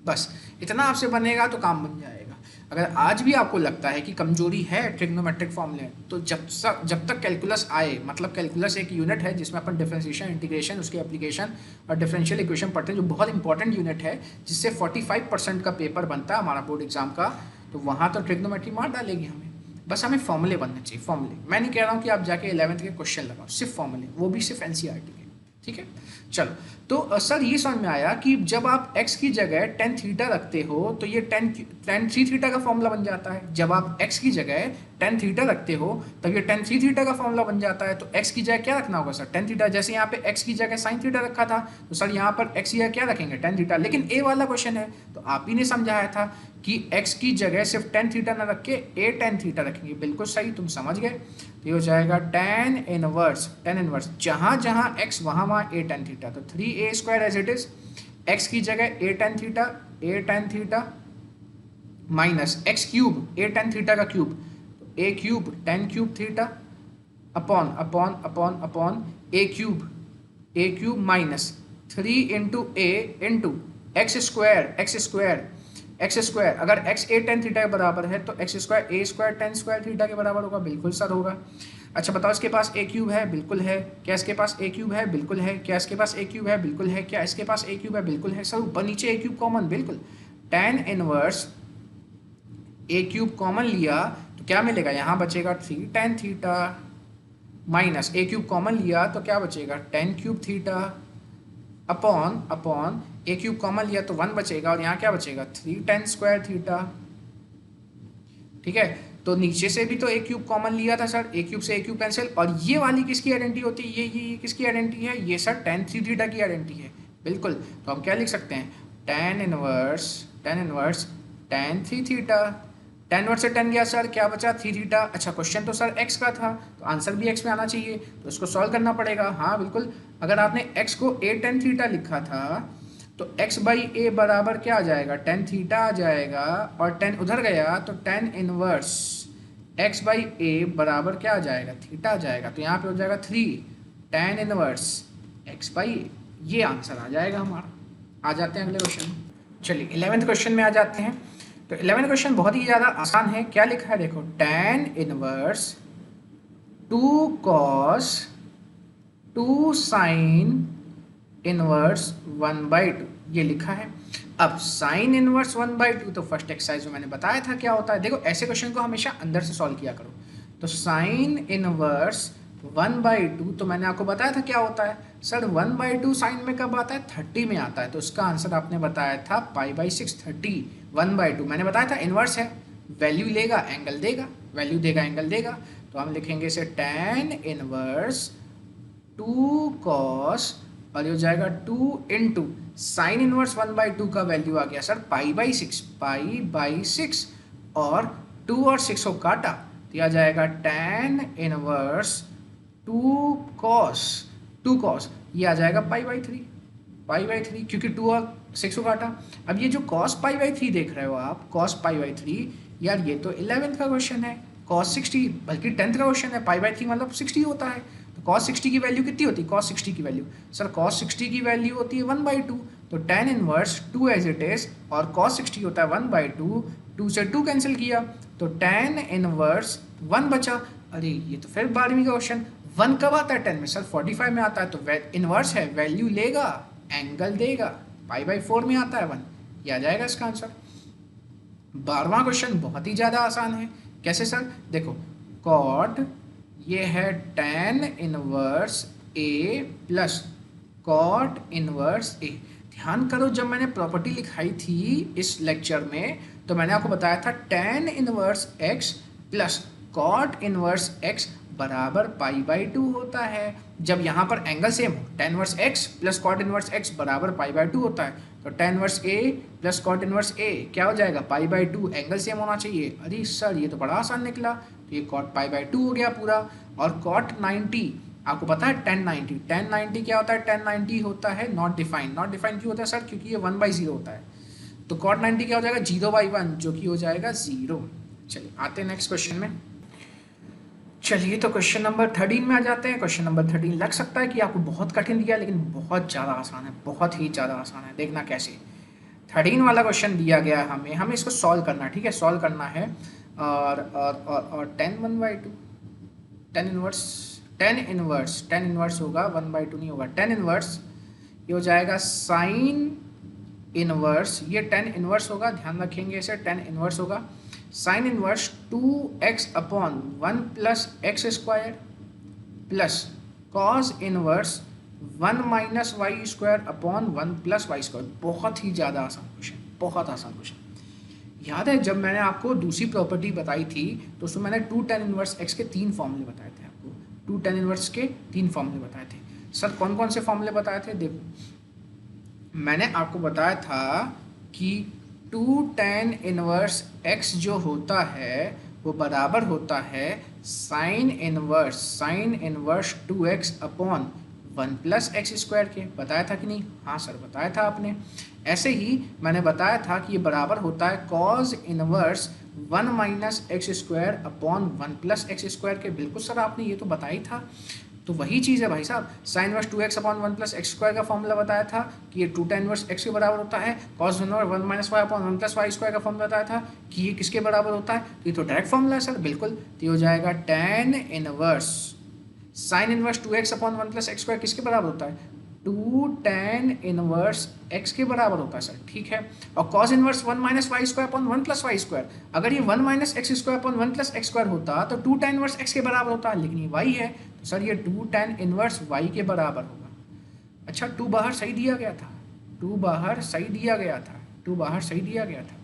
बस इतना आपसे बनेगा तो काम बन जाएगा। अगर आज भी आपको लगता है कि कमजोरी है ट्रिग्नोमेट्रिक फॉर्मूले, तो जब तक कैलकुलस आए, मतलब कैलकुलस एक यूनिट है जिसमें अपन डिफरेंशिएशन, इंटीग्रेशन, उसके एप्लीकेशन और डिफरेंशियल इक्वेशन पढ़ते हैं, जो बहुत इंपॉर्टेंट यूनिट है जिससे 45% का पेपर बनता है हमारा बोर्ड एग्जाम का, तो वहाँ तो ट्रिग्नोमेट्री मार डालेगी हमें। बस हमें फॉर्मूले बनने चाहिए, फॉर्मूले। मैं नहीं कह रहा हूँ कि आप जाके 11th के क्वेश्चन लगाओ, सिर्फ फॉर्मूले, वो भी सिर्फ एनसीईआरटी के, ठीक है। चलो, तो सर ये समझ में आया कि जब आप x की जगह tan थीटा रखते हो तो ये tan 3 थीटा का फॉर्मूला बन जाता है। जब आप x की जगह tan थीटा रखते हो तब ये tan 3 थीटा का फॉर्मूला बन जाता है। तो x की जगह क्या रखना होगा सर, tan थीटा। जैसे यहाँ पे x की जगह sin थीटा रखा था तो सर यहाँ पर x की जगह क्या रखेंगे, tan थीटा। लेकिन a वाला क्वेश्चन है तो आप ही ने समझाया था कि x की जगह सिर्फ tan थीटा ना रख के a tan थीटा रखेंगे। बिल्कुल सही, तुम समझ गए। तो ये हो जाएगा tan इनवर्स जहाँ जहाँ x वहाँ वहाँ a tan थीटा, तो 3a square as it is, x की जगह a tan theta minus x cube a tan theta का क्यूब, तो a cube tan cube theta upon upon upon upon a cube minus 3 into a into x square. अगर x a tan theta के बराबर है तो x स्क्वायर a square tan square theta के बराबर होगा। बिल्कुल सर होगा। अच्छा बताओ, इसके पास a क्यूब है, बिल्कुल है। क्या इसके पास a क्यूब है, बिल्कुल है। क्या इसके पास a क्यूब है, बिल्कुल है। क्या इसके पास a क्यूब है, बिल्कुल है। सर ऊपर नीचे a क्यूब कॉमन, बिल्कुल। tan inverse a cube common लिया तो क्या मिलेगा, यहाँ बचेगा 3 tan theta minus a cube common लिया तो क्या बचेगा tan cube theta upon a cube common लिया तो 1 बचेगा और यहाँ क्या बचेगा 3 tan स्क्वायर थीटा। ठीक है, तो नीचे से भी तो ए क्यूब कॉमन लिया था सर, ए क्यूब से ए क्यूब कैंसिल, और ये वाली किसकी आइडेंटिटी होती है, ये किसकी आइडेंटिटी है, ये सर tan थ्री थीटा की आइडेंटिटी है, बिल्कुल। तो हम क्या लिख सकते हैं, tan inverse tan three theta, tan inverse से tan गया सर, क्या बचा थ्री थीटा। अच्छा, क्वेश्चन तो सर x का था, तो आंसर भी x में आना चाहिए, तो इसको सॉल्व करना पड़ेगा। हाँ बिल्कुल, अगर आपने x को a tan थीटा लिखा था तो x बाई ए बराबर क्या आ जाएगा, tan थीटा आ जाएगा, और tan उधर गया तो tan इनवर्स x बाई ए बराबर क्या आ जाएगा, थीटा आ जाएगा, तो यहाँ पे हो जाएगा 3 tan इनवर्स x बाई ए, ये आंसर आ जाएगा हमारा। आ जाते हैं अगले क्वेश्चन में। चलिए 11वें क्वेश्चन में आ जाते हैं। तो 11वें क्वेश्चन बहुत ही ज़्यादा आसान है। क्या लिखा है देखो, tan इनवर्स 2 cos 2 sin इनवर्स 1/2 ये लिखा है। अब साइन इनवर्स 1/2 तो फर्स्ट एक्सरसाइज में मैंने बताया था क्या होता है। देखो ऐसे क्वेश्चन को हमेशा अंदर से सॉल्व किया करो। तो साइन इनवर्स 1/2 तो मैंने आपको बताया था क्या होता है सर, 1/2 साइन में कब आता है, 30 में आता है। तो उसका आंसर आपने बताया था π/6 30 1/2। मैंने बताया था इनवर्स है, वैल्यू लेगा एंगल देगा, वैल्यू देगा एंगल देगा। तो हम लिखेंगे इसे tan इनवर्स 2 cos और ये हो जाएगा 2 इंटू साइन इनवर्स 1/2 का वैल्यू आ गया सर π/6 और 2 और 6 को काटा तो यह आ जाएगा tan इनवर्स 2 cos ये आ जाएगा π/3 क्योंकि 2 और 6 को काटा। अब ये जो cos π/3 देख रहे हो आप, cos π/3 यार ये तो 11th का क्वेश्चन है, cos 60 बल्कि 10th का क्वेश्चन है, π/3 मतलब 60 होता है। तो cos 60 की वैल्यू कितनी होती है, cos 60 की वैल्यू सर, cos 60 की वैल्यू होती है 1/2, तो tan इनवर्स 2 एज इट इज और cos 60 होता है 1/2, 2 से 2 कैंसिल किया तो tan इनवर्स 1 बचा। अरे ये तो फिर 12वीं का क्वेश्चन, 1 कब आता है 10 में सर, 45 में आता है। तो इनवर्स है, वैल्यू लेगा एंगल देगा, π/4 में आता है 1, ये आ जाएगा इसका आंसर। 12वां क्वेश्चन बहुत ही ज़्यादा आसान है। कैसे सर, देखो cot ये है tan inverse a plus cot inverse a। ध्यान करो जब मैंने प्रॉपर्टी लिखाई थी इस लेक्चर में तो मैंने आपको बताया था tan inverse x plus cot inverse x बराबर π/2 होता है। जब यहाँ पर एंगल सेम हो, tan inverse x plus cot inverse x बराबर π/2 होता है, तो tan inverse a plus cot inverse a क्या हो जाएगा, π/2, एंगल सेम होना चाहिए। अरे सर ये तो बड़ा आसान निकला, तो ये cot π/2 हो गया पूरा। और cot 90 आपको पता है tan 90 क्या होता है, tan 90 होता है नॉट डिफाइंड क्यों होता है सर, क्योंकि ये 1/0 होता है। तो cot 90 क्या हो जाएगा, 0/1 जो कि हो जाएगा 0। चलिए आते हैं नेक्स्ट क्वेश्चन में। चलिए तो क्वेश्चन नंबर 13 में आ जाते हैं। क्वेश्चन नंबर 13 लग सकता है कि आपको बहुत कठिन दिया, लेकिन बहुत ज़्यादा आसान है, बहुत ही ज़्यादा आसान है। देखना कैसे 13 वाला क्वेश्चन दिया गया है हमें इसको सॉल्व करना है, ठीक है, सॉल्व करना है। और tan 1/2 tan इनवर्स होगा 1/2 नहीं होगा, tan इनवर्स ये हो जाएगा साइन इनवर्स, ये tan इनवर्स होगा, ध्यान रखेंगे इसे, tan इनवर्स होगा sine inverse 2x upon 1 plus x square plus cos inverse 1 minus y square upon 1 plus y square. बहुत ही ज़्यादा आसान क्वेश्चन, बहुत आसान क्वेश्चन। याद है जब मैंने आपको दूसरी प्रॉपर्टी बताई थी तो उसमें मैंने 2 tan इनवर्स x के 3 फॉर्मूले बताए थे आपको, 2 tan इनवर्स के 3 फॉर्मूले बताए थे। सर कौन कौन से फॉर्मूले बताए थे, देखो मैंने आपको बताया था कि 2 tan इनवर्स x जो होता है वो बराबर होता है sine inverse 2x upon 1 plus x square के। बताया था कि नहीं, हाँ सर बताया था आपने। ऐसे ही मैंने बताया था कि ये बराबर होता है cos inverse 1 minus x square upon 1 plus x square के। बिल्कुल सर आपने ये तो बताया ही था। तो वही चीज़ है भाई साहब, sign inverse 2x upon 1 plus x square का फॉर्मूला बताया था कि ये 2 tan इनवर्स x के बराबर होता है। cos inverse 1 minus y upon 1 plus y square का फॉर्मूला बताया था कि ये किसके बराबर होता है, तो ये तो डायरेक्ट फॉर्मूला है सर, बिल्कुल। तो ये हो जाएगा tan inverse sine inverse 2x upon 1 plus x square किसके बराबर होता है, 2 tan इनवर्स x के बराबर होता है सर, ठीक है। और cos inverse 1 minus y square upon 1 plus y square, अगर ये 1 minus x square upon 1 plus x square होता तो 2 tan इनवर्स x के बराबर होता, लेकिन ये y है तो सर ये 2 tan इनवर्स y के बराबर होगा। अच्छा 2 बाहर सही दिया गया था, 2 बाहर सही दिया गया था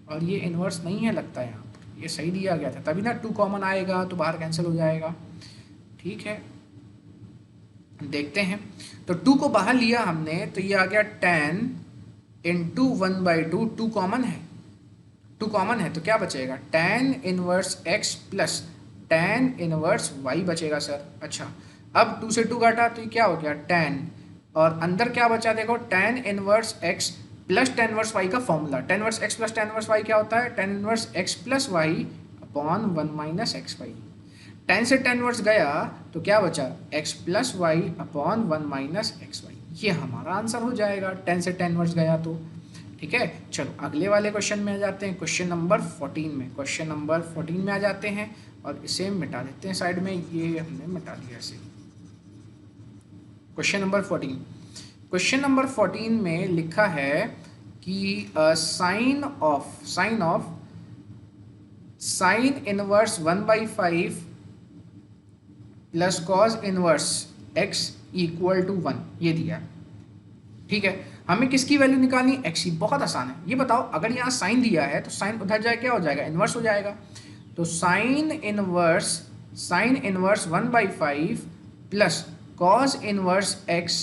और ये इनवर्स नहीं है लगता है यहाँ पर, ये सही दिया गया था, तभी ना 2 कॉमन आएगा तो बाहर कैंसिल हो जाएगा। ठीक है, देखते हैं। तो 2 को बाहर लिया हमने तो ये आ गया 10 इंटू 1/2, 2 कॉमन है, 2 कॉमन है तो क्या बचेगा, tan inverse x plus tan inverse y बचेगा सर। अच्छा, अब 2 से 2 घटा तो ये क्या हो गया tan, और अंदर क्या बचा देखो, tan inverse x plus tan inverse y का formula, tan inverse x plus tan inverse y क्या होता है, tan inverse x plus y upon 1 minus x y. tan से tan इनवर्स गया तो क्या बचा, x plus Y upon 1 minus x y, ये हमारा आंसर हो जाएगा tan से tan इनवर्स गया तो। ठीक है, चलो अगले वाले क्वेश्चन में आ जाते हैं, क्वेश्चन नंबर 14 में। क्वेश्चन नंबर 14 में आ जाते हैं और इसे मिटा देते हैं साइड में, ये हमने मिटा दिया इसे। क्वेश्चन नंबर 14, क्वेश्चन नंबर 14 में लिखा है कि sine of sine inverse 1/5 plus cos inverse x equal to 1, ये दिया। ठीक है, हमें किसकी वैल्यू निकालनी, x की। बहुत आसान है, ये बताओ अगर यहाँ साइन दिया है तो साइन उधर जाए क्या हो जाएगा, इनवर्स हो जाएगा। तो sine inverse 1/5 plus cos inverse x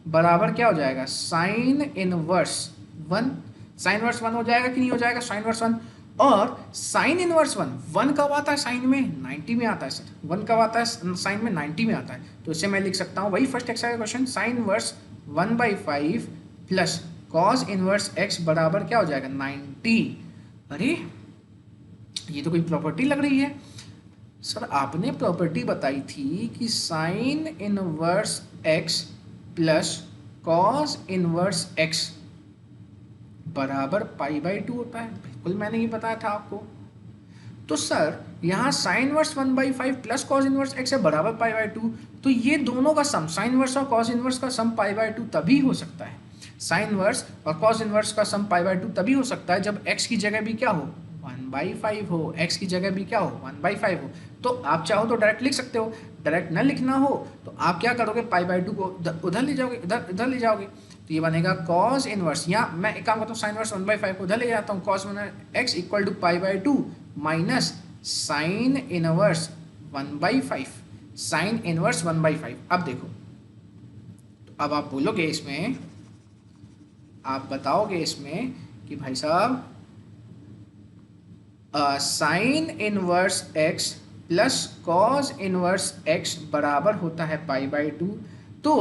बराबर क्या हो जाएगा, साइन इनवर्स 1। साइन इनवर्स 1 हो जाएगा कि नहीं हो जाएगा, साइन इनवर्स 1। और साइन इनवर्स 1 कब आता है, साइन में 90 में आता है सर। 1 कब आता है, साइन में 90 में आता है। तो इसे मैं लिख सकता हूँ, वही फर्स्ट एक्सरसाइज का question, sign inverse 1/5 plus cos inverse x बराबर क्या हो जाएगा, 90। अरे ये तो कोई प्रॉपर्टी लग रही है सर, आपने प्रॉपर्टी बताई थी कि sign inverse x plus cos inverse x बराबर π/2 होता है। बिल्कुल मैंने ये बताया था आपको। तो सर यहाँ sign inverse 1/5 plus cos inverse x है बराबर π/2, तो ये दोनों का सम, साइन इनवर्स और कॉस इनवर्स का सम π/2 तभी हो सकता है। साइन इनवर्स और कॉस इनवर्स का सम π/2 तभी हो सकता है जब x की जगह भी क्या हो, 1/5 हो, x की जगह भी क्या हो, 1/5 हो। तो आप चाहो तो डायरेक्ट लिख सकते हो, डायरेक्ट न लिखना हो तो आप क्या करोगे, π/2 को उधर ले जाओगे, इधर ले जाओगे, तो ये बनेगा कॉस इनवर्स, या मैं एक काम करता हूँ, साइन इनवर्स 1/5 को उधर ले जाता हूँ, cos x equal to π/2 minus sine inverse 1/5, sine inverse 1/5। अब देखो, तो अब आप बोलोगे इसमें, आप बताओगे इसमें कि भाई साहब sign inverse x plus cos inverse x बराबर होता है π/2। तो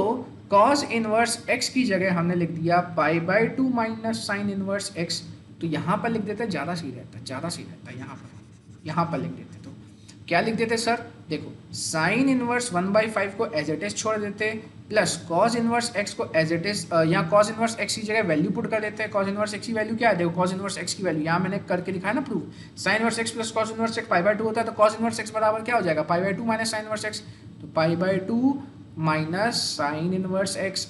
कॉस इनवर्स x की जगह हमने लिख दिया π/2 माइनस साइन इनवर्स x। तो यहाँ पर लिख देते, ज़्यादा सही रहता, ज़्यादा सही रहता, यहाँ पर लिख देते। तो क्या लिख देते सर, देखो साइन इनवर्स 1/5 को एज इट इज छोड़ देते, प्लस कॉस इनवर्स x को एज इट इज, यहाँ कॉस इनवर्स x की जगह वैल्यू पुट कर देते हैं। कॉस इनवर्स x की वैल्यू क्या है, देखो कॉस इनवर्स x की वैल्यू यहाँ मैंने करके लिखा है ना proof, sign inverse x plus cos inverse x π/2 होता है, तो कॉस इनवर्स x बराबर क्या हो जाएगा, π/2 माइनस साइन इनवर्स x। तो π/2 minus sine inverse x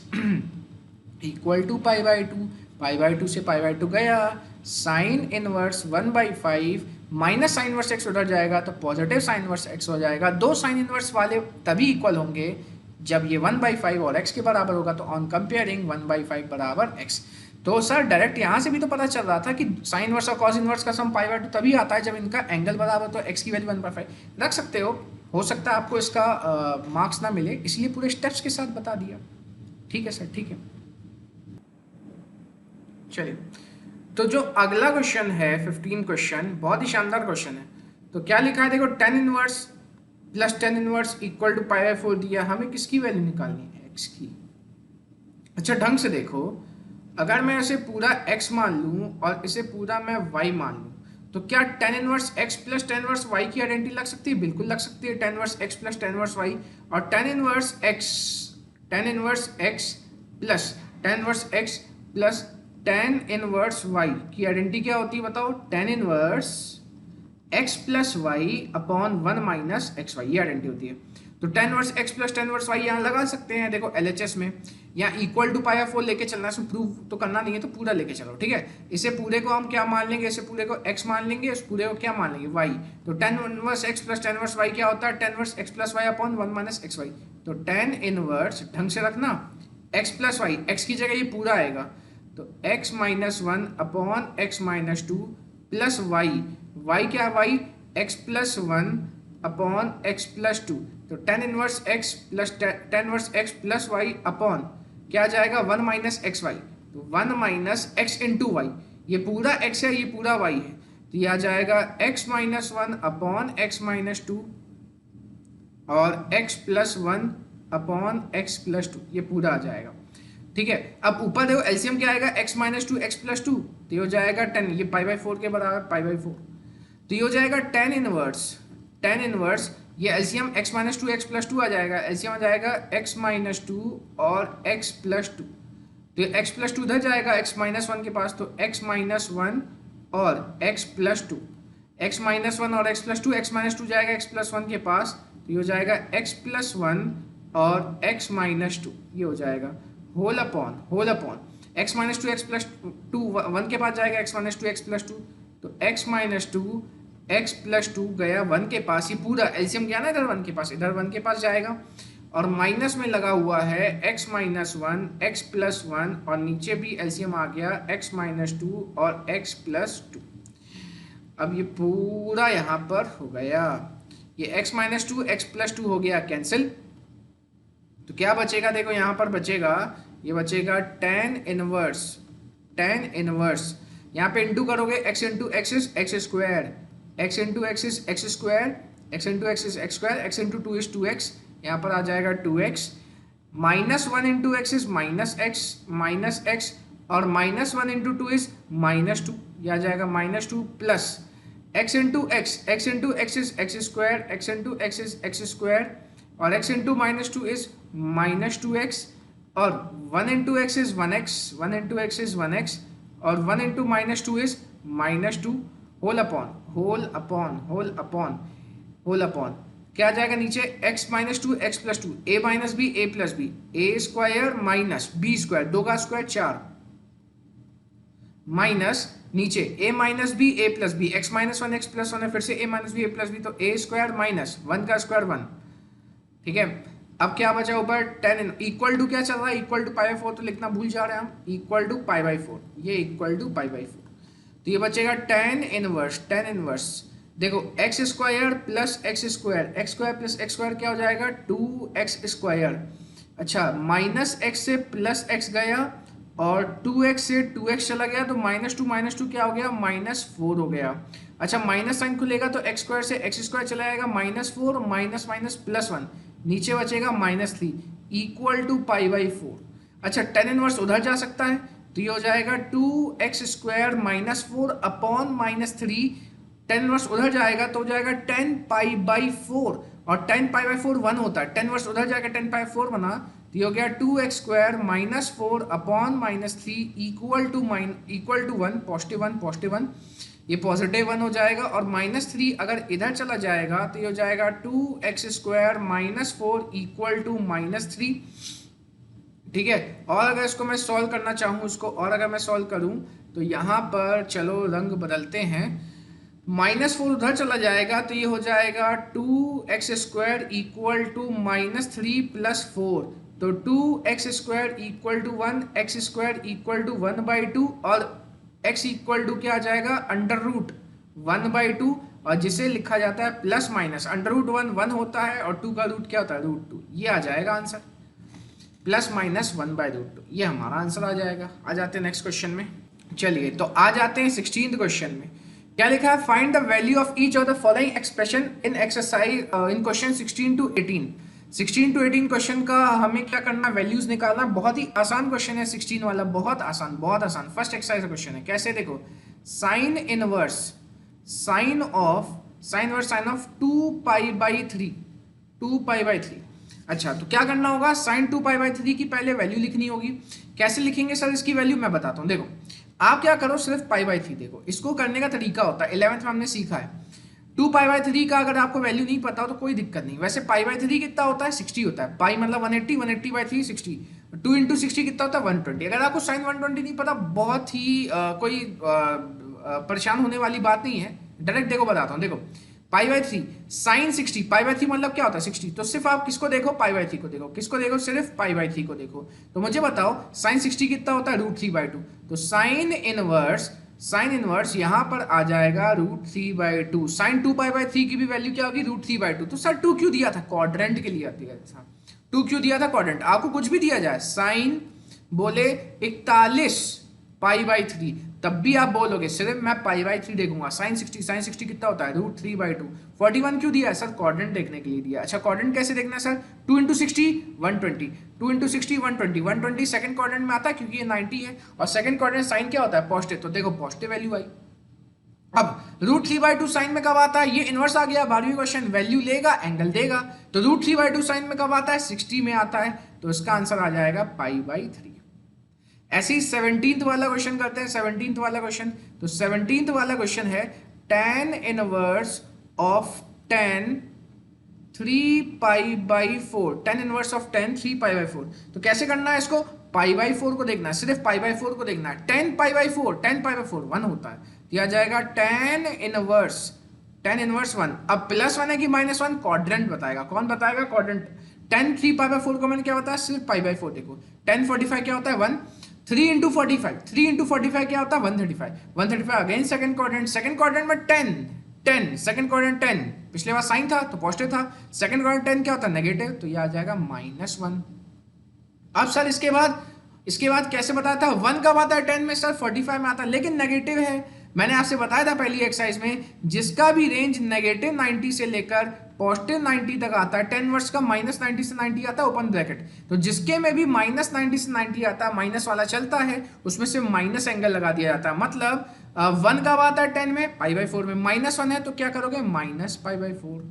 equal to π/2, π/2 से π/2 गया, sine inverse 1/5 minus sine inverse x उधर जाएगा तो पॉजिटिव साइन इनवर्स x हो जाएगा। दो साइन इनवर्स वाले तभी इक्वल होंगे जब ये 1/5 और x के बराबर होगा। तो ऑन कंपेयरिंग 1/5 बराबर x। तो सर डायरेक्ट यहाँ से भी तो पता चल रहा था कि साइन इनवर्स और कॉस इनवर्स का सम π/2 तभी आता है जब इनका एंगल बराबर, तो x की वैल्यू 1/5 रख सकते हो सकता है आपको इसका मार्क्स ना मिले, इसलिए पूरे स्टेप्स के साथ बता दिया। ठीक है सर, ठीक है। चलिए, तो जो अगला क्वेश्चन है 15 क्वेश्चन, बहुत ही शानदार क्वेश्चन है। तो क्या लिखा है देखो, tan inverse plus tan inverse equal to π/4 दिया, हमें किसकी वैल्यू निकालनी है, x की। अच्छा ढंग से देखो, अगर मैं इसे पूरा x मान लूँ और इसे पूरा मैं y मान लूँ, तो क्या tan inverse x plus tan inverse y की आइडेंटिटी लग सकती है, बिल्कुल लग सकती है, tan inverse x plus tan inverse y। और tan inverse x plus tan inverse x plus tan inverse y की आइडेंटिटी क्या होती है बताओ, tan inverse x plus y upon 1 minus x y, ये आइडेंटिटी होती है। तो tan inverse x plus tan inverse y यहाँ लगा सकते हैं, देखो LHS में, यहाँ इक्वल टू π/4 लेके चलना है, प्रूव तो करना नहीं है तो पूरा लेके चलो। ठीक है, इसे पूरे को हम क्या मान लेंगे, इसे पूरे को x मान लेंगे, इस पूरे को क्या मान लेंगे, y। तो tan inverse x plus tan inverse y क्या होता है, tan inverse x plus y upon 1 minus x Y. तो tan इनवर्स, ढंग से रखना, x प्लस y, x की जगह ये पूरा आएगा, तो x minus 1 upon x minus 2 plus y, y क्या है, y X plus one upon X plus two, तो tan inverse x plus tan inverse x plus Y upon क्या जाएगा वन माइनस एक्स वाई, तो one minus x into Y, ये पूरा x है ये पूरा वाई है, तो ये आ जाएगा X minus one upon X minus two और X plus one upon X plus two, ये पूरा आ जाएगा। ठीक है, अब ऊपर देखो एलसीएम क्या आएगा x minus two x plus two, तो ये हो जाएगा 10, ये पाई बाई 4 के बराबर पाई बाई 4, तो ये हो जाएगा टेन इनवर्स ये LCM X minus two x plus two आ जाएगा, एलसीएम आ जाएगा एक्स माइनस टू और एक्स प्लस टू, तो एक्स प्लस टू उधर जाएगा एक्स माइनस वन के पास, तो एक्स माइनस वन और X plus two, x minus one और X plus two, x minus two जाएगा एक्स प्लस वन के पास, तो ये हो जाएगा एक्स प्लस वन और एक्स माइनस टू, ये हो जाएगा whole upon X minus two x plus two one के पास जाएगा X minus two x plus two, तो X minus two x plus two गया वन के पास, ये पूरा एलसीएम गया ना इधर वन के पास, इधर वन के पास जाएगा और माइनस में लगा हुआ है x minus one x plus one और नीचे भी एलसीएम आ गया एक्स माइनस टू और एक्स प्लस टू। अब ये पूरा यहाँ पर हो गया, ये x minus two x plus to हो गया कैंसिल, तो क्या बचेगा देखो यहाँ पर बचेगा, ये बचेगा टेन इनवर्स यहाँ पे इंटू करोगे x into x is x square, x into x is x square, x into x is x square, x into two is two x, यहाँ पर आ जाएगा two x, minus one into x is minus x और minus one into two is minus two, यह आ जाएगा minus two plus x into x is x square, x into x is x square और x into minus two is minus two x और one into x is one x, one into x is one x और one into minus two is minus two, whole upon क्या आ जाएगा नीचे x minus two x plus two, a minus B A plus b, a square minus b square, दो का square चार, minus नीचे a minus B A plus b, x minus one x plus one है, फिर से a minus B A plus B, तो A square minus one का square one. ठीक है, अब क्या बचा ऊपर टेन इक्वल टू क्या चल रहा है, equal to pi by four, तो लिखना भूल जा रहे हैं हम, equal to pi by four, ये equal to pi by four, तो ये बचेगा टेन इनवर्स देखो x square plus x square, x square plus x square क्या हो जाएगा टू एक्स स्क्वायर, अच्छा माइनस एक्स से प्लस एक्स गया और टू एक्स से टू एक्स चला गया, तो माइनस टू क्या हो गया माइनस फोर हो गया, अच्छा माइनस साइन खुलेगा तो एक्स स्क्वायर से एक्स स्क्वायर चला जाएगा minus four, minus minus plus one, नीचे बचेगा minus three equal to pi by four, अच्छा टेन इनवर्स उधर जा सकता है, तो ये हो जाएगा two x square minus four upon minus three, tan inverse उधर जाएगा तो हो जाएगा टेन पाई बाई फोर और tan pi by four one होता है, टेन इनवर्स उधर जाएगा टेन पाई फोर बना, तो ये हो गया two x square minus four upon minus three equal to one, positive one, ये पॉजिटिव वन हो जाएगा और माइनस थ्री अगर इधर चला जाएगा तो ये हो जाएगा two x square minus four equal to minus three. ठीक है, और अगर इसको मैं सॉल्व करना चाहूँ उसको, और अगर मैं सॉल्व करूँ तो यहाँ पर चलो रंग बदलते हैं, माइनस फोर उधर चला जाएगा तो ये हो जाएगा two x square equal to minus three plus four, तो two x square equal to one, x square equal to one by two और x इक्वल टू क्या आ जाएगा under root one by two, और जिसे लिखा जाता है plus minus, under root one one होता है और टू का रूट क्या होता है रूट टू, ये आ जाएगा answer plus minus one by root two, ये हमारा आंसर आ जाएगा। आ जाते हैं नेक्स्ट क्वेश्चन में, चलिए तो आ जाते हैं 16th क्वेश्चन में, क्या लिखा है find the value of each of the following expression in exercise in question 16 to 18। 16 to 18 question का हमें क्या करना, वैल्यूज निकालना, बहुत ही आसान क्वेश्चन है 16 वाला, बहुत आसान। फर्स्ट एक्सरसाइज क्वेश्चन है, कैसे देखो sine inverse sine of two pi by three, अच्छा तो क्या करना होगा, sine two pi by three की पहले वैल्यू लिखनी होगी। कैसे लिखेंगे सर इसकी वैल्यू, मैं बताता हूँ। देखो आप क्या करो, सिर्फ पाई बाई थ्री देखो, इसको करने का तरीका होता है 11th में हमने सीखा है। टू पाई बाई थ्री का अगर आपको वैल्यू नहीं पता हो तो कोई दिक्कत नहीं, वैसे पाई बाई थ्री कितना होता है 60 होता है, पाई मतलब 180, 180 बाई थ्री 60, 2 इंटू 60 कितना होता है 120। अगर आपको साइन 120 नहीं पता, बहुत ही कोई परेशान होने वाली बात नहीं है, डायरेक्ट देखो बताता हूँ। देखो पाई by three sign 60, pi by three मतलब क्या होता है 60, तो सिर्फ आप किसको देखो, पाई बाई थ्री को देखो, किसको देखो, सिर्फ पाई बाई थ्री को देखो। तो मुझे बताओ साइन 60 कितना होता है √3/2, तो साइन इनवर्स साइन इनवर्स यहाँ पर आ जाएगा √3/2। साइन 2π/3 की भी वैल्यू क्या होगी √3/2। तो सर 2 क्यों दिया था, क्वाड्रेंट के लिए दिया था। 2 क्यों दिया था, क्वाड्रेंट। आपको कुछ भी दिया जाए, साइन बोले 41π/3, तब भी आप बोलोगे सिर्फ मैं π/3 देखूंगा। साइन 60 कितना होता है √3/2। 41 क्यों दिया है सर, क्वाड्रेंट देखने के लिए दिया। अच्छा क्वाड्रेंट कैसे देखना है सर, 2 × 60 120, 2 × 60 120, 120 सेकंड क्वाड्रेंट में आता है क्योंकि ये 90 है, और सेकंड क्वाड्रेंट साइन क्या होता है पॉजिटिव, तो देखो पॉजिटिव वैल्यू आई। अब √3/2 साइन में कब आता है, ये इनवर्स आ गया 12वीं क्वेश्चन, वैल्यू लेगा एंगल देगा, तो √3/2 साइन में कब आता है 60 में आता है, तो इसका आंसर आ जाएगा π/3। ऐसे ही 17th वाला क्वेश्चन करते हैं। 17th वाला क्वेश्चन, तो 17th वाला क्वेश्चन है tan inverse of 10 3π/4, tan inverse of 10 3π/4। तो कैसे करना है इसको, π/4 को देखना है, सिर्फ π/4 को देखना है। 10π/4, 10π/4 1 होता है, दिया जाएगा tan इनवर्स 1। अब +1 है कि -1, क्वाड्रेंट बताएगा। कौन बताएगा, क्वाड्रेंट। 10 3π/4 को मैंने क्या बताया, सिर्फ π/4 देखो। 10 45 क्या होता है 1, 3 × 45, 3 × 45 क्या होता है 135, 135 again second quadrant. Second quadrant में 10 सेकंड क्वाड्रेंट 10, पिछले बार साइन था तो पॉजिटिव था, सेकंड क्वाड्रेंट 10 क्या होता है नेगेटिव, तो ये आ जाएगा -1। अब सर इसके बाद कैसे बताया था, 1 कब आता है 10 में सर 45 में आता है, लेकिन नेगेटिव है। मैंने आपसे बताया था पहली एक्सरसाइज में, जिसका भी रेंज -90 से लेकर +90 तक आता है, 10 वर्ष का -90 से 90 आता है ओपन ब्रैकेट, तो जिसके में भी -90 से 90 आता है, माइनस वाला चलता है, उसमें से माइनस एंगल लगा दिया जाता है। मतलब 1 कब आता है 10 में π/4 में, -1 है तो क्या करोगे -π/4।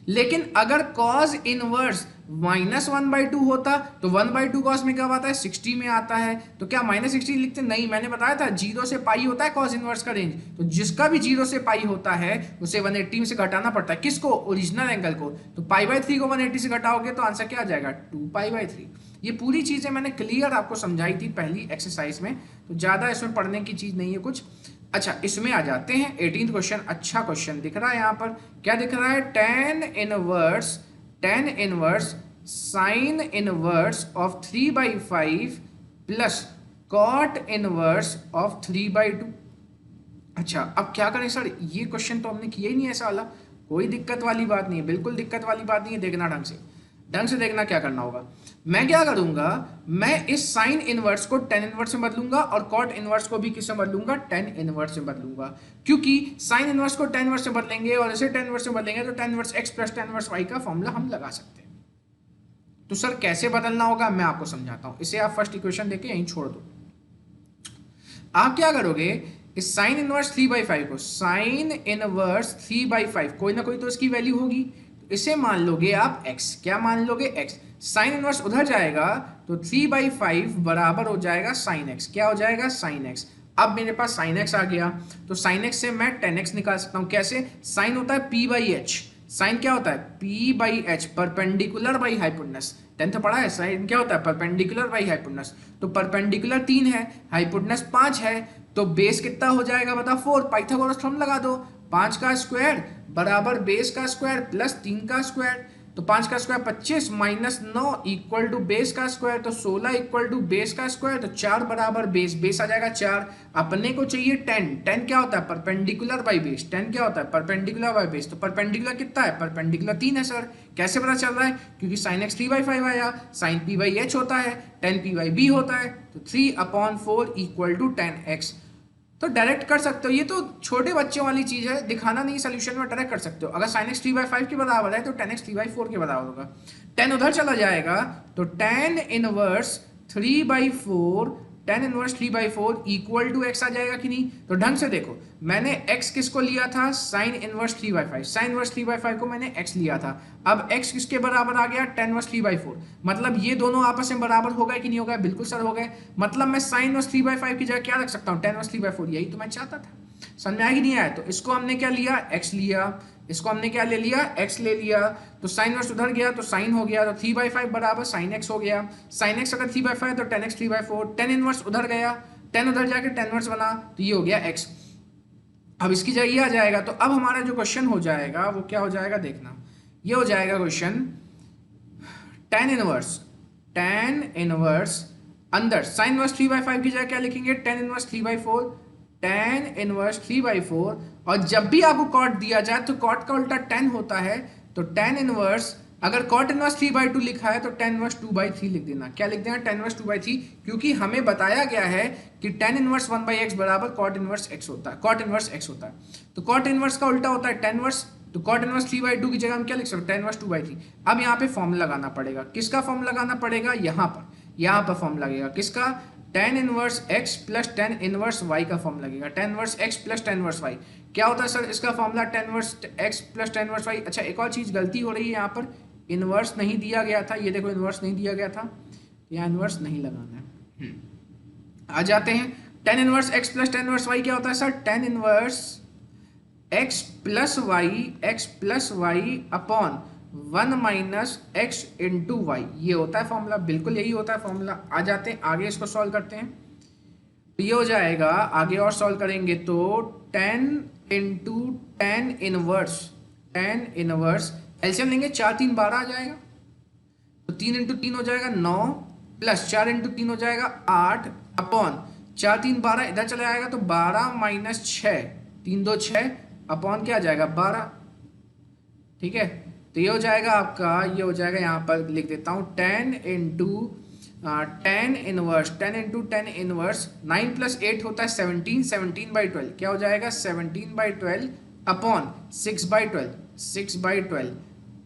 लेकिन अगर cos इनवर्स -1/2 होता तो 1/2 cos में कब आता है 60 में आता है, तो क्या -60 लिखते, नहीं, मैंने बताया था 0 से पाई होता है cos इनवर्स का रेंज, तो जिसका भी 0 से पाई होता है उसे 180 में से घटाना पड़ता है, किसको, ओरिजिनल एंगल को। तो π/3 को 180 से घटाओगे तो आंसर क्या आ जाएगा 2π/3। ये पूरी चीजें मैंने क्लियर आपको समझाई थी पहली एक्सरसाइज में, तो ज्यादा इसमें पढ़ने की चीज नहीं है कुछ। अच्छा इसमें आ जाते हैं 18th क्वेश्चन। अच्छा क्वेश्चन दिख रहा है यहाँ पर, क्या दिख रहा है, tan inverse sine inverse of 3/5 plus cot inverse of 3/2। अच्छा अब क्या करें सर, ये क्वेश्चन तो हमने किया ही नहीं ऐसा वाला, कोई दिक्कत वाली बात नहीं है, बिल्कुल दिक्कत वाली बात नहीं है। देखना ढंग से देखना क्या करना होगा। मैं क्या करूंगा, मैं इस साइन इनवर्स को tan इनवर्स में बदलूंगा और cot इनवर्स को भी किससे बदलूंगा, tan इनवर्स में बदलूंगा, क्योंकि साइन इनवर्स को tan इनवर्स से बदलेंगे और इसे tan इनवर्स से बदलेंगे तो tan inverse x plus tan inverse y का फॉर्मूला हम लगा सकते हैं। तो सर कैसे बदलना होगा मैं आपको समझाता हूं, इसे आप फर्स्ट इक्वेशन देके यहीं छोड़ दो। आप क्या करोगे, इस साइन इनवर्स 3/5 को, साइन इनवर्स 3/5 कोई ना कोई तो इसकी वैल्यू होगी, इसे मान लोगे आप x, क्या मान लोगे x, साइन इनवर्स उधर जाएगा तो 3/5 बराबर हो जाएगा साइन x, क्या हो जाएगा साइन x। अब मेरे पास साइन x आ गया, तो साइन x से मैं tan x निकाल सकता हूं, कैसे, साइन होता है p/h, साइन क्या होता है p/h, perpendicular by hypotenuse, 10th पढ़ा है, साइन क्या होता है परपेंडिकुलर बाई हाइपोटेनस, तो परपेंडिकुलर 3 है, हाइपोटेनस 5 है, तो बेस कितना हो जाएगा बता 4, पाइथागोरस थ्योरम लगा दो, 5 का स्क्वायर बराबर बेस का स्क्वायर प्लस 3 का स्क्वायर, तो 5 का square 25 minus 9 equal to base का स्क्वायर, तो 16 इक्वल टू बेस का स्क्वायर, तो 4 बराबर बेस आ जाएगा 4। अपने को चाहिए 10 क्या होता है परपेंडिकुलर बाई बेस, 10 क्या होता है परपेंडिकुलर बाई बेस, तो परपेंडिकुलर कितना है, परपेंडिकुलर 3 है सर। कैसे पता चल रहा है, क्योंकि साइन x 3/5 आया, साइन p/h होता है, tan p/b होता है, तो 3/4 इक्वल टू tan x। तो डायरेक्ट कर सकते हो, ये तो छोटे बच्चों वाली चीज है, दिखाना नहीं सोल्यूशन में, डायरेक्ट कर सकते हो। अगर sin x 3/5 के बराबर है तो tan x 3/4 के बराबर होगा, tan उधर चला जाएगा तो tan inverse 3/4 tan inverse 3/4 equal to x आ जाएगा कि नहीं। तो ढंग से देखो, मैंने x किसको लिया था, साइन इनवर्स 3/5, साइन इनवर्स 3/5 को मैंने x लिया था, अब x किसके बराबर आ गया tan इनवर्स 3/4, मतलब ये दोनों आपस में बराबर हो गए कि नहीं हो गए, बिल्कुल सर हो गए। मतलब मैं साइन इनवर्स 3/5 की जगह क्या रख सकता हूँ, tan इनवर्स 3/4, यही तो मैं चाहता था। समझ में आया कि नहीं आया, तो इसको हमने क्या लिया x लिया, इसको हमने क्या ले लिया x ले लिया, तो साइन इनवर्स उधर गया तो साइन हो गया, तो 3/5 बराबर साइन x हो गया, साइन x अगर 3/5 तो tan x 3/4, tan इनवर्स उधर गया, tan उधर जाके tan इनवर्स बना, तो ये हो गया x। अब इसकी जगह ये आ जाएगा, तो अब हमारा जो क्वेश्चन हो जाएगा वो क्या हो जाएगा, देखना ये हो जाएगा क्वेश्चन, tan इनवर्स अंदर साइन इनवर्स 3/5 की जगह क्या लिखेंगे, tan इनवर्स 3/4 tan इनवर्स 3/4, और जब भी आपको कॉट दिया जाए तो कॉट का उल्टा tan होता है, तो tan इनवर्स, अगर कॉट इनवर्स 3/2 लिखा है तो tan इनवर्स 2/3 लिख देना। क्या लिख देना? tan इनवर्स 2/3, क्योंकि हमें बताया गया है कि tan इनवर्स 1/x बराबर कॉट इनवर्स x होता है, कॉट इनवर्स x होता है। तो कॉट इनवर्स का उल्टा होता है tan इनवर्स, तो कॉट इनवर्स 3/2 की जगह हम क्या लिख सकते हैं? tan inverse 2/3। अब यहाँ पे फॉर्म लगाना पड़ेगा, किसका फॉर्म लगाना पड़ेगा? यहाँ पर फॉर्म लगेगा किसका? tan inverse x plus tan inverse y का फॉर्म लगेगा। tan inverse x plus tan inverse y क्या होता है सर? इसका formula tan inverse x plus tan inverse y। अच्छा, एक और चीज गलती हो रही है, यहाँ पर इनवर्स नहीं दिया गया था, ये देखो इनवर्स नहीं दिया गया था, यहाँ इनवर्स नहीं लगाना है। आ जाते हैं, tan inverse x plus tan inverse y क्या होता है sir? tan inverse x plus y upon 1 minus x into Y, ये होता है फॉर्मूला, बिल्कुल यही होता है फॉर्मूला। आ जाते हैं आगे, इसको सॉल्व करते हैं, तो ये हो जाएगा, आगे और सॉल्व करेंगे तो tan into tan inverse LCM लेंगे, 4 3 12 आ जाएगा, तो 3 इंटू 3 हो जाएगा 9, प्लस 4 इंटू 3 हो जाएगा 8, अपॉन 4 3 12 इधर चला जाएगा तो 12 माइनस 6, 3 2 6, अपॉन क्या आ जाएगा? 12। ठीक है, तो ये हो जाएगा आपका, ये हो जाएगा, यहाँ पर लिख देता हूँ tan into tan inverse 9 plus 8 होता है 17, 17/12 क्या हो जाएगा? 17/12 अपॉन 6/12।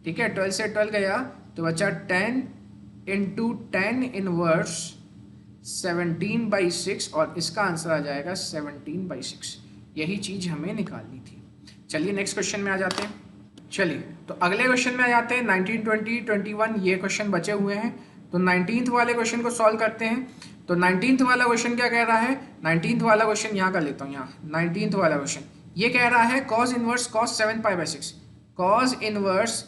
ठीक है, 12 से 12 गया तो बचा 10 इंटू tan इनवर्स 17/6, और इसका आंसर आ जाएगा 17/6। यही चीज हमें निकालनी थी। चलिए नेक्स्ट क्वेश्चन में आ जाते हैं। चलिए तो अगले क्वेश्चन में आ जाते हैं। 19 20 21 ये क्वेश्चन बचे हुए हैं, तो 19th वाले क्वेश्चन को सॉल्व करते हैं। तो 19th वाला क्वेश्चन क्या कह रहा है? 19th वाला क्वेश्चन यहाँ का लेता हूँ, यहाँ 19th वाला क्वेश्चन ये कह रहा है cos inverse cos 7π/6, cos inverse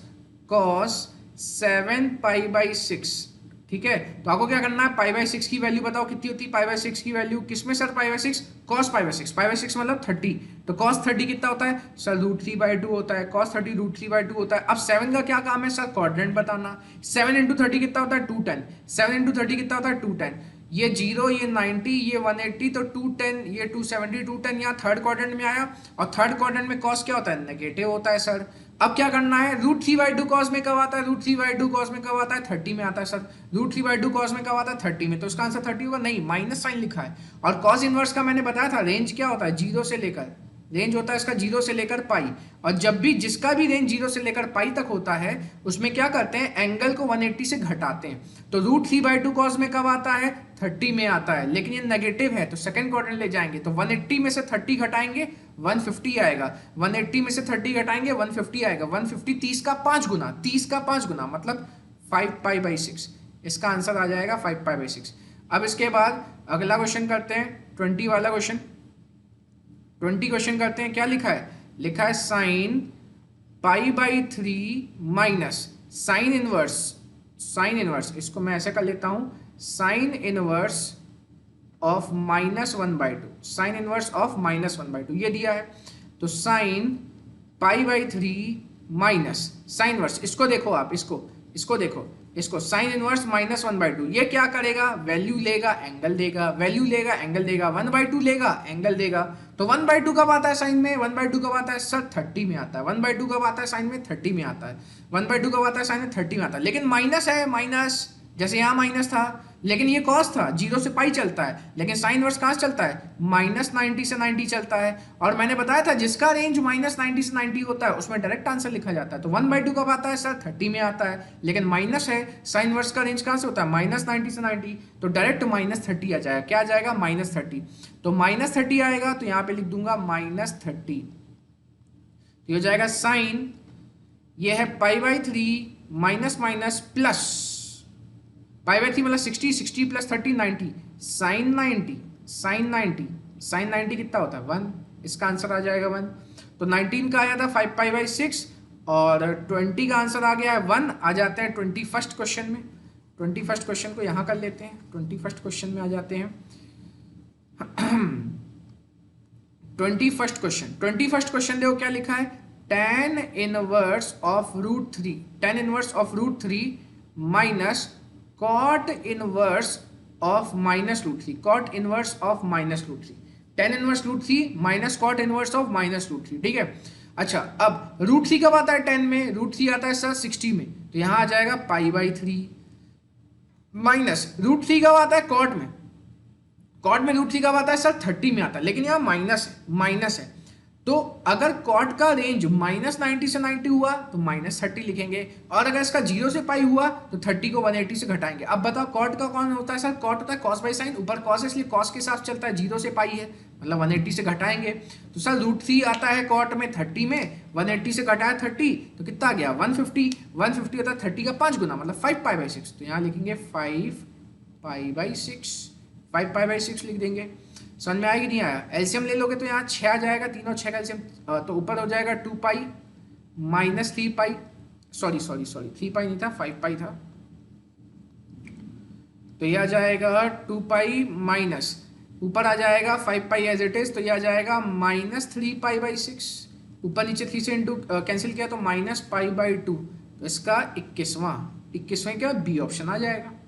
cos 7π/6। ठीक है, तो आपको क्या करना है? π/6 की वैल्यू बताओ कितनी होती है? π/6 की वैल्यू किसमें सर? π/6 cos π/6, π/6 मतलब 30, तो cos 30 कितना होता है सर? √3/2 होता है, cos 30 √3/2 होता है। अब 7 का क्या काम है सर? क्वाड्रेंट बताना। 7 इंटू 30 कितना होता है? 210, 7 इंटू 30 कितना होता है? 210, ये 0, ये 90, ये 180, तो 210, ये 270, 210 यहाँ थर्ड क्वाड्रेंट में आया, और थर्ड क्वाड्रेंट में cos क्या होता है? नेगेटिव होता है सर। अब क्या करना है? √3/2 cos में कब आता है? √3/2 cos में कब आता है? 30 में आता है सर। √3/2 cos में कब आता है? 30 में, तो इसका आंसर 30 होगा। नहीं, माइनस साइन लिखा है, और cos इनवर्स का मैंने बताया था रेंज क्या होता है? 0 से लेकर, रेंज होता है इसका 0 से लेकर पाई, और जब भी जिसका भी रेंज 0 से लेकर पाई तक होता है उसमें क्या करते हैं? एंगल को 180 से घटाते हैं। तो √3/2 cos में कब आता है? 30 में आता है, लेकिन ये नेगेटिव है तो सेकंड क्वाड्रेंट ले जाएंगे, तो 180 में से 30 घटाएंगे 150 आएगा, 180 में से 30 घटाएंगे 150 आएगा, 150 30 का 5 गुना, 30 का 5 गुना मतलब 5π/6, इसका आंसर आ जाएगा 5π/6। अब इसके बाद अगला क्वेश्चन करते हैं, 20 वाला क्वेश्चन। 20 क्वेश्चन करते हैं, क्या लिखा है? लिखा है sin π/3 माइनस साइन इनवर्स, इसको मैं ऐसे कर लेता हूं, sine inverse of -1/2, sine inverse of -1/2 ये दिया है। तो sin π/3 माइनस साइन इनवर्स, इसको देखो आप, इसको देखो, इसको साइन इनवर्स -1/2, ये क्या करेगा? वैल्यू लेगा एंगल देगा, वैल्यू लेगा एंगल देगा, 1/2 लेगा एंगल देगा। तो 1/2 कब आता है साइन में? 1/2 कब आता है सर? 30 में आता है। 1/2 कब आता है साइन में? 30 में आता है। 1/2 कब आता है साइन में? 30 में आता है। लेकिन माइनस है, माइनस जैसे यहाँ माइनस था, लेकिन ये कॉस था, 0 से पाई चलता है, लेकिन साइन वर्स कहाँ से चलता है? -90 से 90 चलता है। और मैंने बताया था जिसका रेंज -90 से 90 होता है उसमें डायरेक्ट आंसर लिखा जाता है। तो 1/2 कब आता है सर? 30 में आता है, लेकिन माइनस है, साइन वर्स का रेंज कहाँ से होता है? -90 से 90, तो डायरेक्ट -30 आ जाएगा। क्या आ जाएगा? -30। तो -30 आएगा तो यहाँ पे लिख दूंगा -30, तो हो जाएगा साइन, ये है π/3 माइनस माइनस प्लस, π/3 मतलब 60, 60 प्लस 30 90, साइन 90 कितना होता है? 1, इसका आंसर आ जाएगा 1। तो 19 का आया था 5π/6, और 20 का आंसर आ गया है 1। आ जाते हैं 21st क्वेश्चन में। 21st क्वेश्चन को यहाँ कर लेते हैं, 21st क्वेश्चन में आ जाते हैं। 21st क्वेश्चन देखो क्या लिखा है? tan inverse of √3 minus cot inverse of -√3, cot inverse of -√3। Tan inverse root three minus cot inverse of minus root three, ठीक है। अच्छा, अब रूट थ्री कब आता है 10 में, रूट थ्री आता है सर 60 में, तो यहाँ आ जाएगा pi by three, minus root three कब आता है कॉट में, कॉट में रूट थ्री कब आता है सर 30 में आता है, लेकिन यहाँ माइनस है, तो अगर कॉट का रेंज -90 से 90 हुआ तो -30 लिखेंगे, और अगर इसका 0 से पाई हुआ तो 30 को 180 से घटाएंगे। अब बताओ कॉट का कौन होता है सर, कॉट होता है कॉस बाई साइन, ऊपर कॉस है इसलिए कॉस के साथ चलता है, 0 से पाई है मतलब 180 से घटाएंगे, तो सर रूट थ्री आता है कॉट में 30 में, 180 से घटाया 30 तो कितना आ गया 150 होता है 30 का 5 गुना मतलब 5 पाई बाई 6, तो यहाँ लिखेंगे 5 पाई बाई 6, 5 पाई बाई 6 लिख देंगे। समझ में आया कि नहीं आया? एलसीएम ले लोगे तो यहाँ 6 आ जाएगा, तीनों 6 का एलसीएम, तो ऊपर हो जाएगा 2 पाई माइनस 3 पाई, सॉरी 3 पाई नहीं था 5 पाई था, तो ये आ जाएगा 2 पाई माइनस, ऊपर आ जाएगा 5 पाई एज इट इज, तो ये आ जाएगा -3 पाई बाई 6, ऊपर नीचे 3 से इंटू कैंसिल किया तो -पाई बाई 2, तो इसका 21वां क्या बी ऑप्शन आ जाएगा।